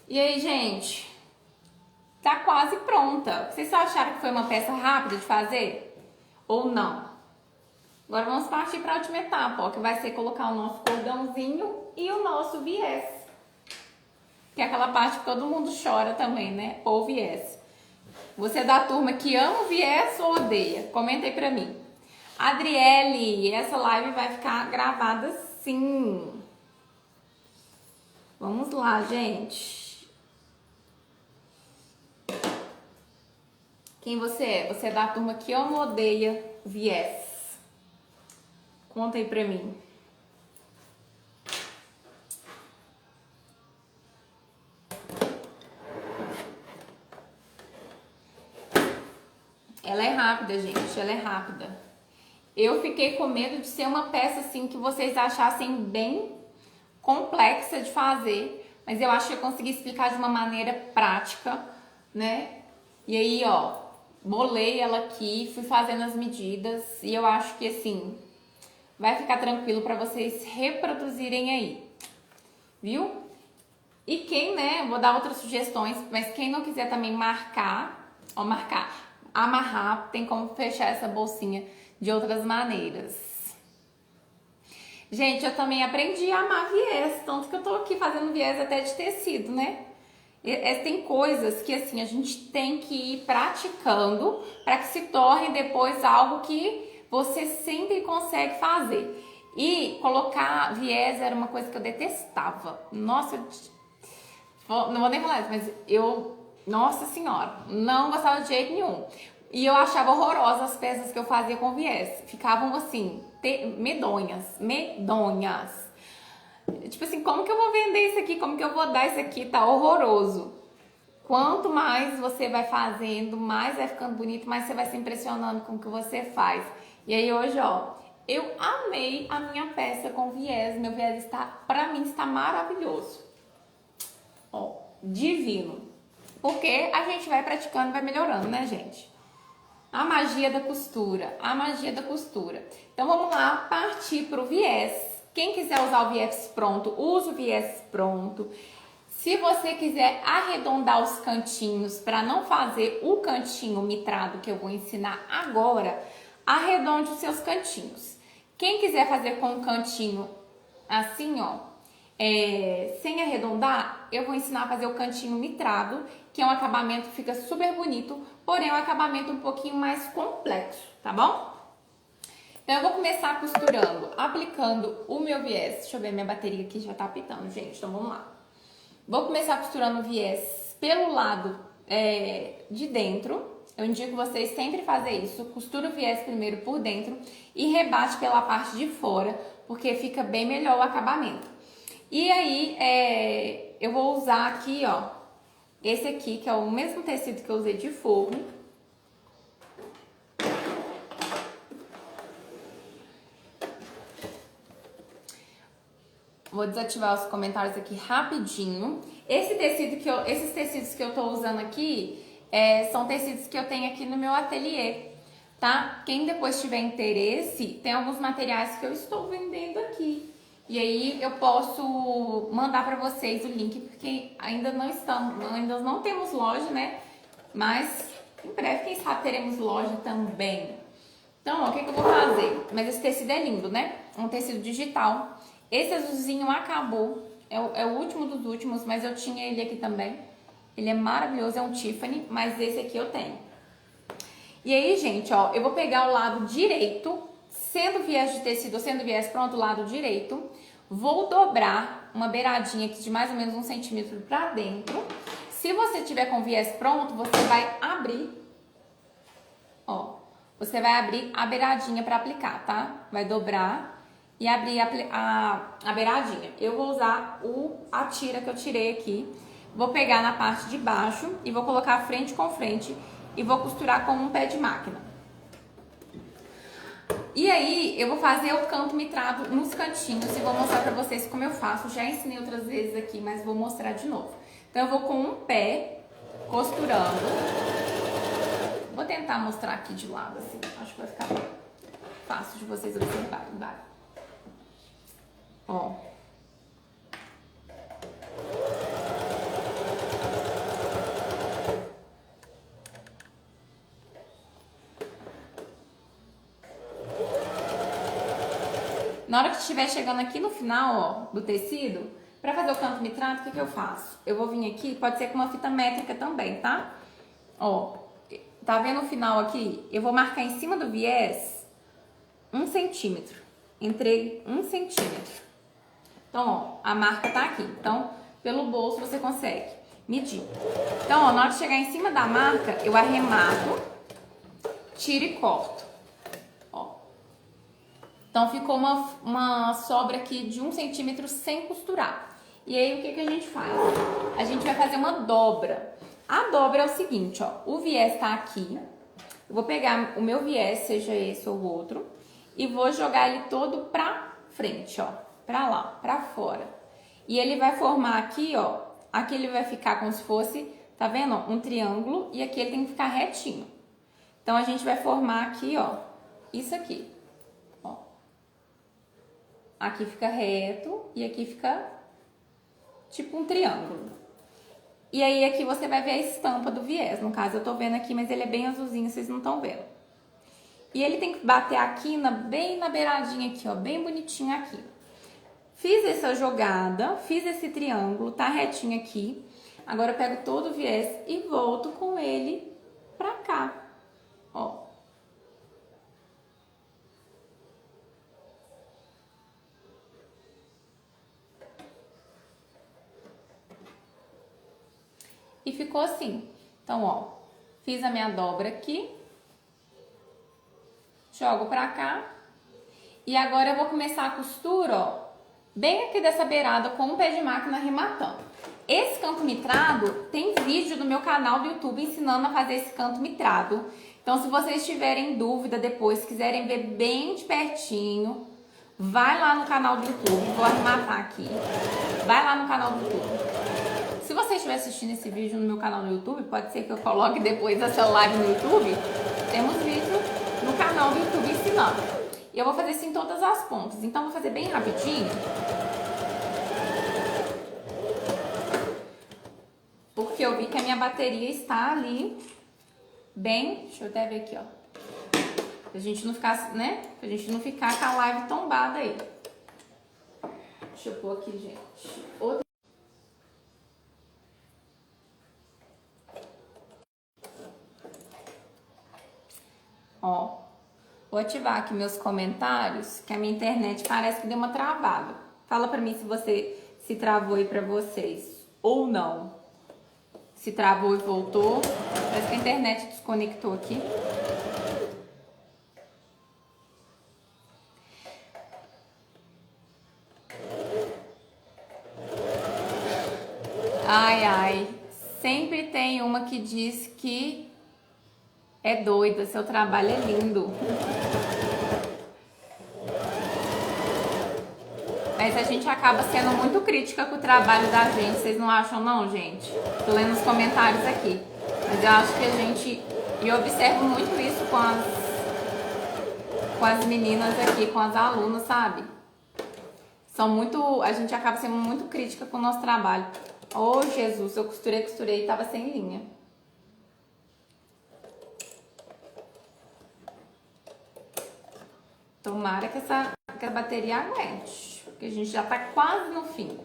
E aí, gente, tá quase pronta. Vocês acharam que foi uma peça rápida de fazer? Ou não? Agora vamos partir para a última etapa, ó, que vai ser colocar o nosso cordãozinho e o nosso viés. Que é aquela parte que todo mundo chora também, né? Ou viés. Você é da turma que ama viés ou odeia? Comenta aí pra mim. Adriele, essa live vai ficar gravada sim. Vamos lá, gente. Quem você é? Você é da turma que ama ou odeia viés? Conta aí pra mim. Ela é rápida, gente. Ela é rápida. Eu fiquei com medo de ser uma peça assim que vocês achassem bem complexa de fazer. Mas eu acho que eu consegui explicar de uma maneira prática, né? E aí, ó, bolei ela aqui, fui fazendo as medidas. E eu acho que assim, vai ficar tranquilo para vocês reproduzirem aí. Viu? E quem, né, vou dar outras sugestões, mas quem não quiser também amarrar, tem como fechar essa bolsinha de outras maneiras. Gente, eu também aprendi a amar viés, tanto que eu tô aqui fazendo viés até de tecido, né? Tem coisas que assim a gente tem que ir praticando para que se torne depois algo que você sempre consegue fazer. E colocar viés era uma coisa que eu detestava. Nossa, não vou nem falar isso, mas nossa senhora, não gostava de jeito nenhum. E eu achava horrorosas as peças que eu fazia com viés. Ficavam assim, medonhas. Tipo assim, como que eu vou vender isso aqui? Como que eu vou dar isso aqui? Tá horroroso. Quanto mais você vai fazendo, mais vai ficando bonito, mais você vai se impressionando com o que você faz. E aí hoje, ó, eu amei a minha peça com viés. Meu viés pra mim, está maravilhoso. Ó, divino. Porque a gente vai praticando e vai melhorando, né, gente? A magia da costura, a magia da costura. Então vamos lá partir pro viés. Quem quiser usar o viés pronto, usa o viés pronto. Se você quiser arredondar os cantinhos para não fazer o cantinho mitrado que eu vou ensinar agora, arredonde os seus cantinhos. Quem quiser fazer com um cantinho assim, ó, sem arredondar, eu vou ensinar a fazer o cantinho mitrado, que é um acabamento que fica super bonito, porém é um acabamento um pouquinho mais complexo, tá bom? Então eu vou começar costurando, aplicando o meu viés. Deixa eu ver, minha bateria aqui já tá apitando, gente, então vamos lá. Vou começar costurando o viés pelo lado de dentro. Eu indico vocês sempre fazer isso. Costura o viés primeiro por dentro e rebate pela parte de fora, porque fica bem melhor o acabamento. E aí, eu vou usar aqui, ó, esse aqui, que é o mesmo tecido que eu usei de forro. Vou desativar os comentários aqui rapidinho. Esses tecidos que eu tô usando aqui são tecidos que eu tenho aqui no meu ateliê, tá? Quem depois tiver interesse, tem alguns materiais que eu estou vendendo aqui. E aí eu posso mandar pra vocês o link, porque ainda não temos loja, né? Mas em breve, quem sabe, teremos loja também. Então, ó, o que eu vou fazer? Mas esse tecido é lindo, né? Um tecido digital. Esse azulzinho acabou, é o último dos últimos, mas eu tinha ele aqui também. Ele é maravilhoso, é um Tiffany, mas esse aqui eu tenho. E aí, gente, ó, eu vou pegar o lado direito, sendo viés de tecido ou sendo viés pronto, o lado direito. Vou dobrar uma beiradinha aqui de mais ou menos 1 centímetro pra dentro. Se você tiver com viés pronto, você vai abrir, ó. Você vai abrir a beiradinha pra aplicar, tá? Vai dobrar e abrir a beiradinha. Eu vou usar a tira que eu tirei aqui. Vou pegar na parte de baixo e vou colocar frente com frente e vou costurar com um pé de máquina. E aí, eu vou fazer o canto mitrado nos cantinhos e vou mostrar pra vocês como eu faço. Já ensinei outras vezes aqui, mas vou mostrar de novo. Então, eu vou com um pé costurando. Vou tentar mostrar aqui de lado, assim. Acho que vai ficar fácil de vocês observarem. Vai. Ó. Na hora que estiver chegando aqui no final, ó, do tecido, pra fazer o canto mitrado, o que eu faço? Eu vou vir aqui, pode ser com uma fita métrica também, tá? Ó, tá vendo o final aqui? Eu vou marcar em cima do viés 1 centímetro. Entrei 1 centímetro. Então, ó, a marca tá aqui. Então, pelo bolso você consegue medir. Então, ó, na hora de chegar em cima da marca, eu arremato, tiro e corto. Ó. Então, ficou uma sobra aqui de 1 centímetro sem costurar. E aí, o que a gente faz? A gente vai fazer uma dobra. A dobra é o seguinte, ó. O viés tá aqui. Eu vou pegar o meu viés, seja esse ou outro, e vou jogar ele todo pra frente, ó. Pra lá, pra fora. E ele vai formar aqui, ó. Aqui ele vai ficar como se fosse, tá vendo? Um triângulo. E aqui ele tem que ficar retinho. Então, a gente vai formar aqui, ó. Isso aqui. Ó. Aqui fica reto e aqui fica tipo um triângulo. E aí, aqui você vai ver a estampa do viés. No caso, eu tô vendo aqui, mas ele é bem azulzinho, vocês não estão vendo. E ele tem que bater aqui, bem na beiradinha aqui, ó. Bem bonitinho aqui. Fiz essa jogada, fiz esse triângulo, tá retinho aqui. Agora eu pego todo o viés e volto com ele pra cá, ó. E ficou assim. Então, ó, fiz a minha dobra aqui. Jogo pra cá. E agora eu vou começar a costura, ó, bem aqui dessa beirada com um pé de máquina arrematando. Esse canto mitrado tem vídeo no meu canal do YouTube ensinando a fazer esse canto mitrado. Então, se vocês tiverem dúvida depois, quiserem ver bem de pertinho, vai lá no canal do YouTube. Vou arrematar aqui. Vai lá no canal do YouTube. Se você estiver assistindo esse vídeo no meu canal no YouTube, pode ser que eu coloque depois essa live no YouTube. Temos vídeo no canal do YouTube ensinando. E eu vou fazer isso em todas as pontas. Então, vou fazer bem rapidinho. Porque eu vi que a minha bateria está ali bem... Deixa eu até ver aqui, ó. Pra gente não ficar, né? Pra gente não ficar com a live tombada aí. Deixa eu pôr aqui, gente. Outra... Ó, vou ativar aqui meus comentários, que a minha internet parece que deu uma travada. Fala pra mim se você se travou aí pra vocês ou não. Se travou e voltou. Parece que a internet desconectou aqui. Ai, ai. Sempre tem uma que diz que é doida, seu trabalho é lindo. Mas a gente acaba sendo muito crítica com o trabalho da gente, vocês não acham não, gente? Tô lendo os comentários aqui. Mas eu acho que a gente... E eu observo muito isso com as meninas aqui, com as alunas, sabe? São muito... A gente acaba sendo muito crítica com o nosso trabalho. Oh, Jesus, eu costurei e tava sem linha. Tomara que a bateria aguente, porque a gente já tá quase no fim.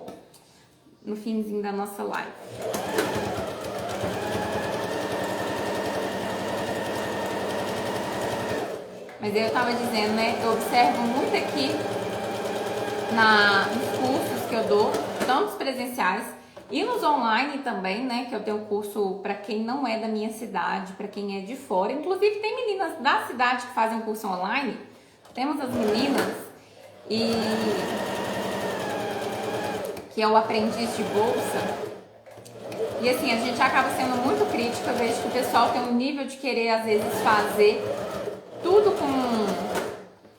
No finzinho da nossa live. Mas eu tava dizendo, né? Eu observo muito aqui nos cursos que eu dou, tanto os presenciais e nos online também, né? Que eu tenho curso para quem não é da minha cidade, para quem é de fora. Inclusive tem meninas da cidade que fazem curso online. Temos as meninas e que é o aprendiz de bolsa. E assim, a gente acaba sendo muito crítica, eu vejo que o pessoal tem um nível de querer às vezes fazer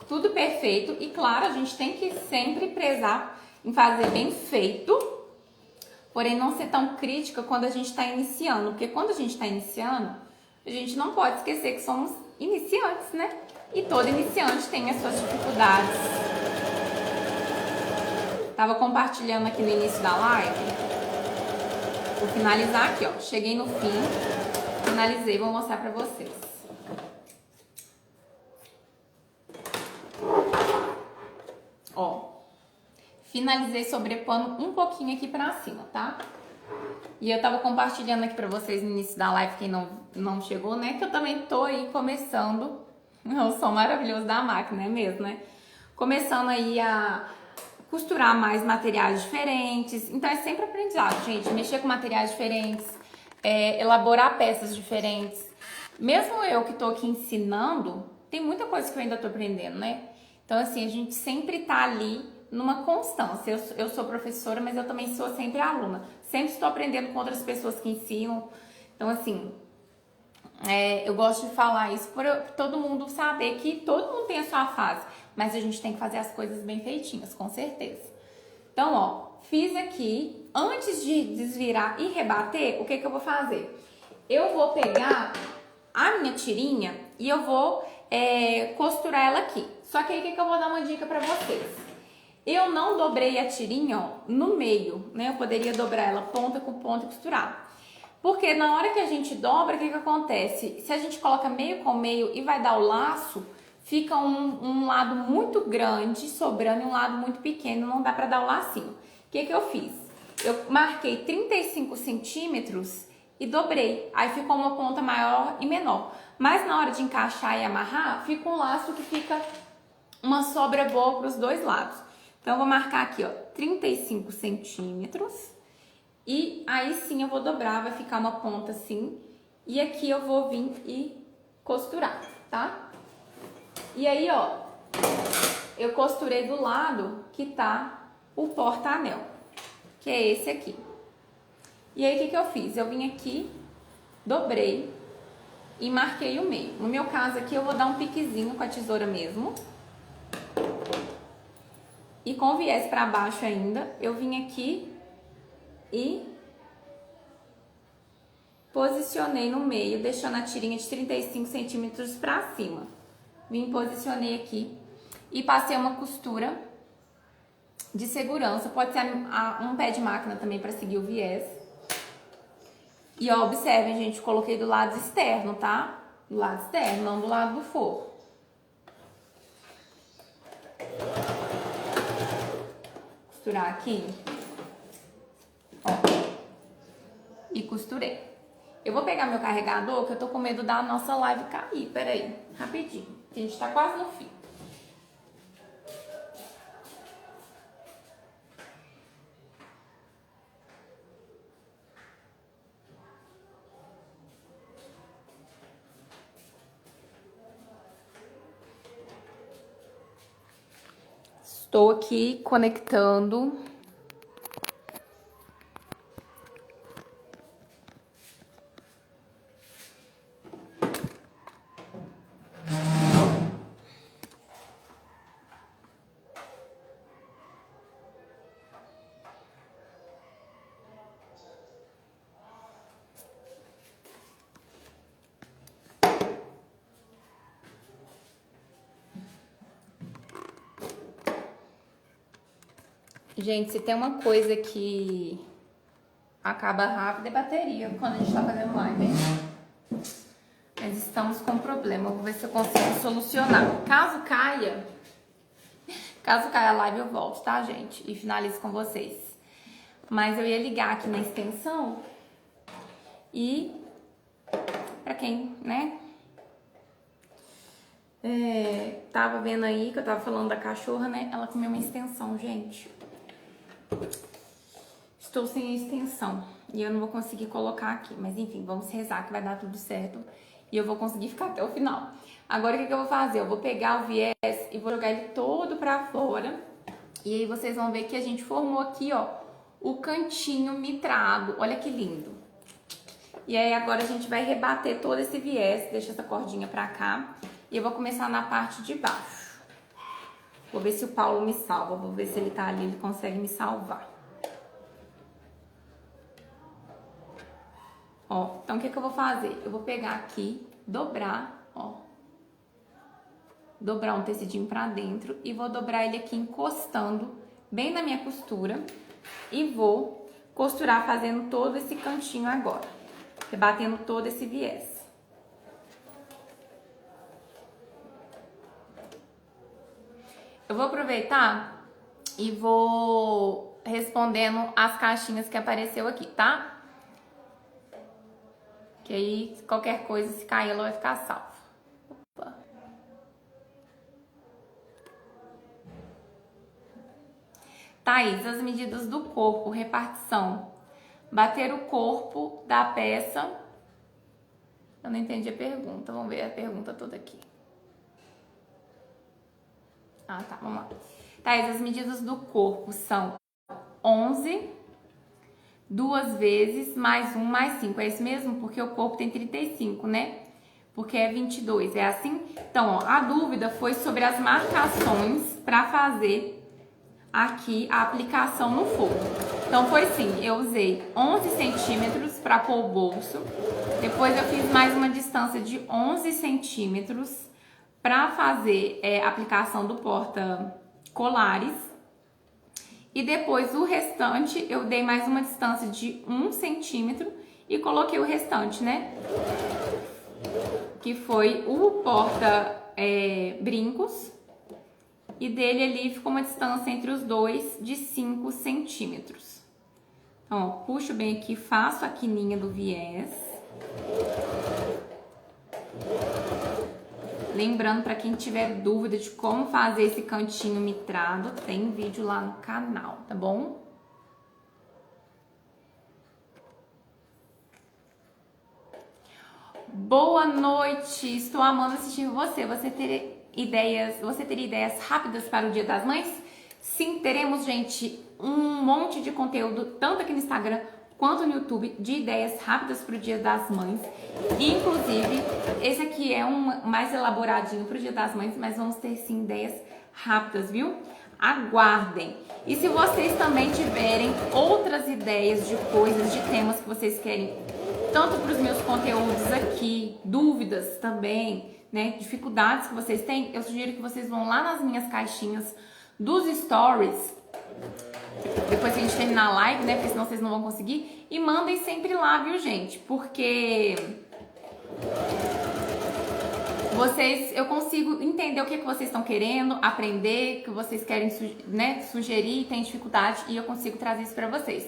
tudo perfeito. E claro, a gente tem que sempre prezar em fazer bem feito, porém não ser tão crítica quando a gente está iniciando, porque quando a gente está iniciando, a gente não pode esquecer que somos iniciantes, né? E todo iniciante tem as suas dificuldades. Tava compartilhando aqui no início da live. Vou finalizar aqui, ó. Cheguei no fim, finalizei, vou mostrar pra vocês. Ó, finalizei sobrepondo um pouquinho aqui pra cima, tá? E eu tava compartilhando aqui pra vocês no início da live, quem não chegou, né? Que eu também tô aí começando. O som maravilhoso da máquina, é mesmo, né? Começando aí a costurar mais materiais diferentes. Então é sempre aprendizado, gente. Mexer com materiais diferentes, elaborar peças diferentes. Mesmo eu que tô aqui ensinando, tem muita coisa que eu ainda tô aprendendo, né? Então assim, a gente sempre tá ali numa constância. Eu sou professora, mas eu também sou sempre aluna. Sempre estou aprendendo com outras pessoas que ensinam. Então assim, eu gosto de falar isso para todo mundo saber que todo mundo tem a sua fase, mas a gente tem que fazer as coisas bem feitinhas, com certeza. Então, ó, fiz aqui. Antes de desvirar e rebater, o que eu vou fazer? Eu vou pegar a minha tirinha e eu vou costurar ela aqui. Só que aí, o que eu vou dar uma dica pra vocês? Eu não dobrei a tirinha, ó, no meio, né? Eu poderia dobrar ela ponta com ponta e costurar. Porque na hora que a gente dobra, o que acontece? Se a gente coloca meio com meio e vai dar o laço, fica um lado muito grande sobrando e um lado muito pequeno, não dá pra dar o lacinho. O que eu fiz? Eu marquei 35 centímetros e dobrei. Aí ficou uma ponta maior e menor. Mas na hora de encaixar e amarrar, fica um laço que fica uma sobra boa pros dois lados. Então eu vou marcar aqui, ó, 35 centímetros. E aí sim eu vou dobrar, vai ficar uma ponta assim. E aqui eu vou vir e costurar, tá? E aí, ó, eu costurei do lado que tá o porta-anel, que é esse aqui. E aí, o que eu fiz? Eu vim aqui, dobrei e marquei o meio. No meu caso aqui, eu vou dar um piquezinho com a tesoura mesmo. E com o viés pra baixo ainda, eu vim aqui e posicionei no meio, deixando a tirinha de 35 centímetros pra cima. Vim, posicionei aqui e passei uma costura de segurança. Pode ser um pé de máquina também pra seguir o viés. E ó, observem, gente, coloquei do lado externo, tá? Do lado externo, não do lado do forro. Costurar aqui. Ó. E costurei. Eu vou pegar meu carregador, que eu tô com medo da nossa live cair. Pera aí, rapidinho, que a gente tá quase no fim. Estou aqui conectando. Gente, se tem uma coisa que acaba rápido é bateria quando a gente tá fazendo live, hein? Mas estamos com um problema, vou ver se eu consigo solucionar. Caso caia a live eu volto, tá, gente? E finalizo com vocês. Mas eu ia ligar aqui na extensão e pra quem, né, Tava vendo aí que eu tava falando da cachorra, né? Ela comeu uma extensão, gente. Estou sem a extensão e eu não vou conseguir colocar aqui. Mas enfim, vamos rezar que vai dar tudo certo e eu vou conseguir ficar até o final. Agora o que eu vou fazer? Eu vou pegar o viés e vou jogar ele todo pra fora. E aí vocês vão ver que a gente formou aqui, ó, o cantinho mitrado. Olha que lindo. E aí agora a gente vai rebater todo esse viés. Deixa essa cordinha pra cá. E eu vou começar na parte de baixo. Vou ver se o Paulo me salva. Vou ver se ele tá ali, ele consegue me salvar. Ó, então o que eu vou fazer? Eu vou pegar aqui, dobrar, ó. Dobrar um tecidinho pra dentro e vou dobrar ele aqui encostando bem na minha costura. E vou costurar fazendo todo esse cantinho agora. Rebatendo todo esse viés. Eu vou aproveitar e vou respondendo as caixinhas que apareceu aqui, tá? Que aí, qualquer coisa, se cair, ela vai ficar salva. Opa. Thaís, as medidas do corpo, repartição. Bater o corpo da peça. Eu não entendi a pergunta. Vamos ver a pergunta toda aqui. Ah, tá, vamos lá. Thaís, as medidas do corpo são 11, 2 vezes, mais 1, mais 5. É isso mesmo? Porque o corpo tem 35, né? Porque é 22, é assim? Então, ó, a dúvida foi sobre as marcações para fazer aqui a aplicação no forro. Então, foi assim, eu usei 11 centímetros para pôr o bolso. Depois eu fiz mais uma distância de 11 centímetros para fazer a aplicação do porta-colares. E depois o restante eu dei mais uma distância de 1 centímetro e coloquei o restante, né? Que foi o porta-brincos. E dele ali ficou uma distância entre os dois de 5 centímetros. Então, ó, puxo bem aqui, faço a quininha do viés. Lembrando, para quem tiver dúvida de como fazer esse cantinho mitrado, tem vídeo lá no canal, tá bom? Boa noite, estou amando assistir você. Você teria ideias rápidas para o Dia das Mães? Sim, teremos, gente, um monte de conteúdo, tanto aqui no Instagram quanto no YouTube, de ideias rápidas para o Dia das Mães. Inclusive, esse aqui é um mais elaboradinho para o Dia das Mães, mas vamos ter sim ideias rápidas, viu? Aguardem! E se vocês também tiverem outras ideias de coisas, de temas que vocês querem, tanto para os meus conteúdos aqui, dúvidas também, né, dificuldades que vocês têm, eu sugiro que vocês vão lá nas minhas caixinhas dos stories, depois que a gente terminar a live, né, porque senão vocês não vão conseguir, e mandem sempre lá, viu, gente? Porque eu consigo entender o que vocês estão querendo aprender, que vocês querem, né, sugerir, tem dificuldade, e eu consigo trazer isso para vocês.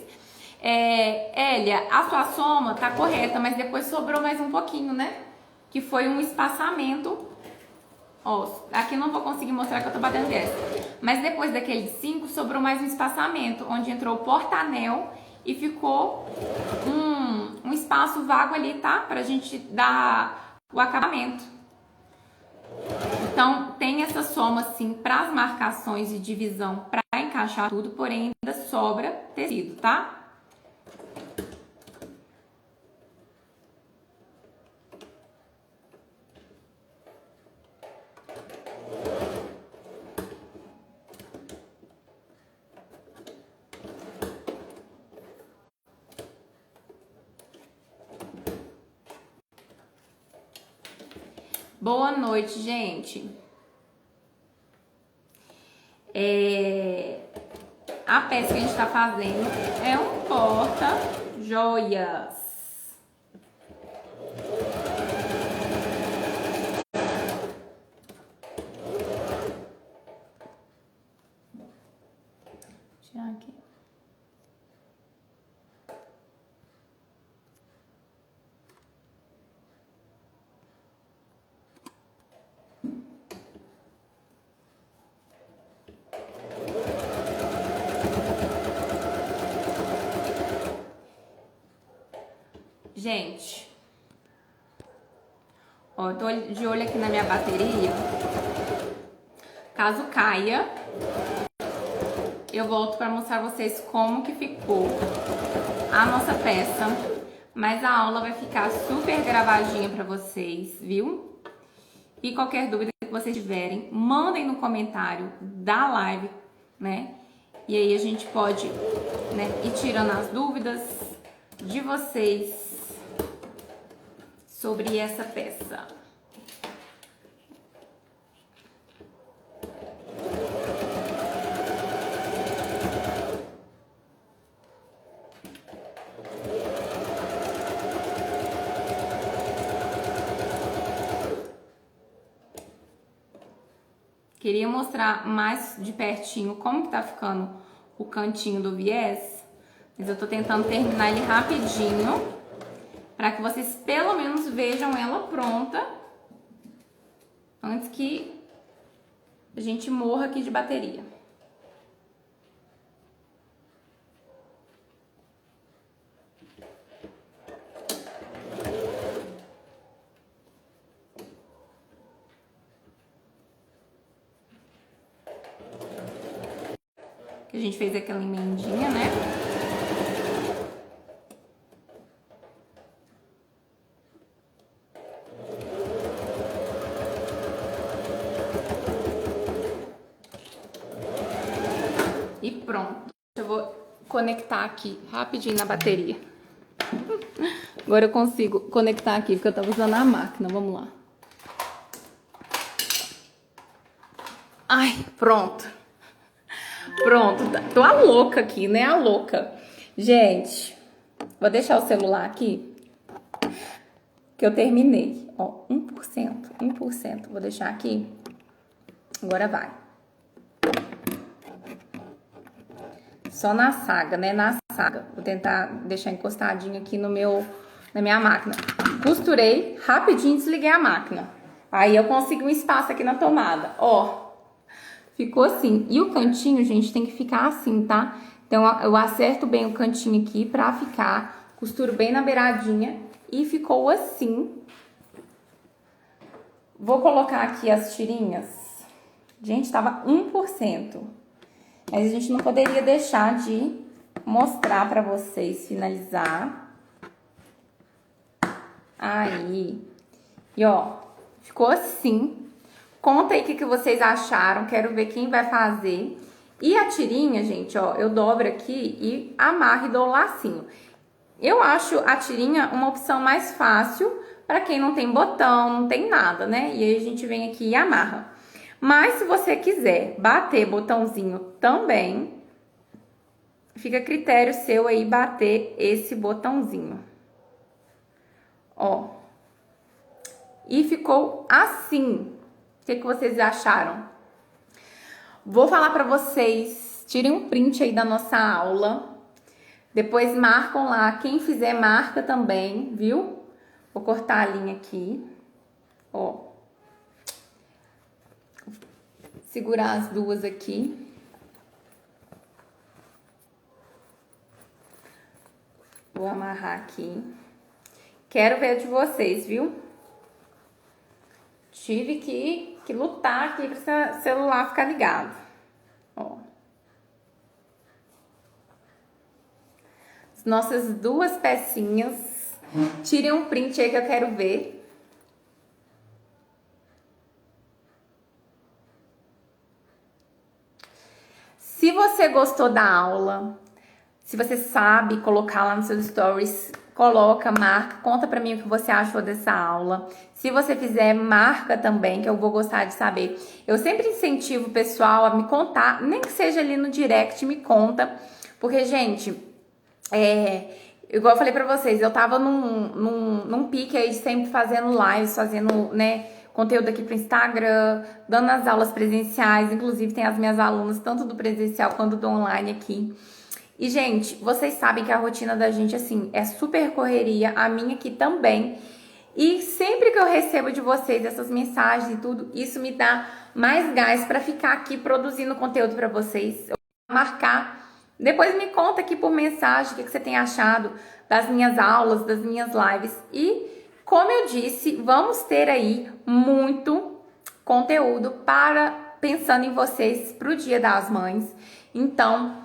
Elia, a sua soma tá correta, mas depois sobrou mais um pouquinho, né? Que foi um espaçamento. Ó, aqui não vou conseguir mostrar que eu tô batendo viés. Mas depois daquele 5, sobrou mais um espaçamento, onde entrou o porta-anel e ficou um espaço vago ali, tá? Pra gente dar o acabamento. Então, tem essa soma, assim, para as marcações e divisão, para encaixar tudo, porém ainda sobra tecido, tá? Boa noite, gente. A peça que a gente tá fazendo é um porta-joias. Vou tirar aqui. Gente, ó, eu tô de olho aqui na minha bateria. Caso caia, eu volto pra mostrar pra vocês como que ficou a nossa peça. Mas a aula vai ficar super gravadinha pra vocês, viu? E qualquer dúvida que vocês tiverem, mandem no comentário da live, né? E aí a gente pode, né, ir tirando as dúvidas de vocês sobre essa peça. Queria mostrar mais de pertinho como que tá ficando o cantinho do viés, mas eu tô tentando terminar ele rapidinho, para que vocês pelo menos vejam ela pronta, antes que a gente morra aqui de bateria. A gente fez aquela emendinha, né? E pronto. Eu vou conectar aqui rapidinho na bateria. Agora eu consigo conectar aqui, porque eu tava usando a máquina. Vamos lá. Ai, pronto. Pronto, tô a louca aqui, né? A louca. Gente, vou deixar o celular aqui, que eu terminei. Ó, 1%, 1%. Vou deixar aqui. Agora vai. Só na saga, né? Na saga. Vou tentar deixar encostadinho aqui na minha máquina. Costurei, rapidinho desliguei a máquina. Aí eu consigo um espaço aqui na tomada. Ó. Ficou assim. E o cantinho, gente, tem que ficar assim, tá? Então, eu acerto bem o cantinho aqui pra ficar. Costuro bem na beiradinha. E ficou assim. Vou colocar aqui as tirinhas. Gente, tava 1%. Mas a gente não poderia deixar de mostrar pra vocês finalizar. Aí. E, ó, ficou assim. Conta aí o que vocês acharam, quero ver quem vai fazer. E a tirinha, gente, ó, eu dobro aqui e amarro e dou um lacinho. Eu acho a tirinha uma opção mais fácil para quem não tem botão, não tem nada, né? E aí a gente vem aqui e amarra. Mas se você quiser bater botãozinho também, fica a critério seu aí bater esse botãozinho. Ó. E ficou assim. O que vocês acharam? Vou falar pra vocês, tirem um print aí da nossa aula. Depois marcam lá, quem fizer marca também, viu? Vou cortar a linha aqui. Ó. Segurar as duas aqui. Vou amarrar aqui. Quero ver de vocês, viu? Tive que lutar aqui para o celular ficar ligado. Ó. As nossas duas pecinhas. Tirem um print aí que eu quero ver. Se você gostou da aula, se você sabe colocar lá nos seus stories, coloca, marca, conta pra mim o que você achou dessa aula. Se você fizer, marca também, que eu vou gostar de saber. Eu sempre incentivo o pessoal a me contar, nem que seja ali no direct, me conta. Porque, gente, igual eu falei pra vocês, eu tava num pique aí de sempre fazendo lives, fazendo, né, conteúdo aqui pro Instagram, dando as aulas presenciais. Inclusive, tem as minhas alunas, tanto do presencial quanto do online aqui. E, gente, vocês sabem que a rotina da gente, assim, é super correria, a minha aqui também. E sempre que eu recebo de vocês essas mensagens e tudo, isso me dá mais gás pra ficar aqui produzindo conteúdo pra vocês. Eu vou marcar Depois me conta aqui por mensagem o que você tem achado das minhas aulas, das minhas lives. E, como eu disse, vamos ter aí muito conteúdo pensando em vocês para o Dia das Mães. Então,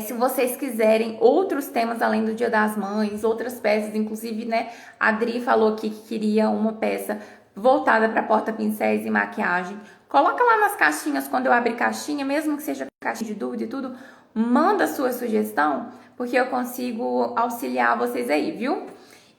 se vocês quiserem outros temas além do Dia das Mães, outras peças, inclusive, né, a Adri falou aqui que queria uma peça voltada para porta-pincéis e maquiagem. Coloca lá nas caixinhas, quando eu abrir caixinha, mesmo que seja caixinha de dúvida e tudo, manda a sua sugestão, porque eu consigo auxiliar vocês aí, viu?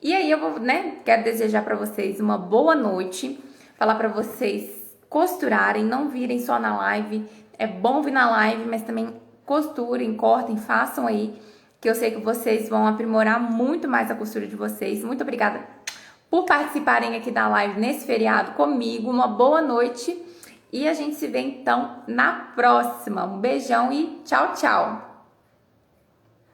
E aí eu vou, né, quero desejar para vocês uma boa noite, falar para vocês costurarem, não virem só na live. É bom vir na live, mas também costurem, cortem, façam aí, que eu sei que vocês vão aprimorar muito mais a costura de vocês. Muito obrigada por participarem aqui da live nesse feriado comigo. Uma boa noite e a gente se vê então na próxima. Um beijão e tchau, tchau!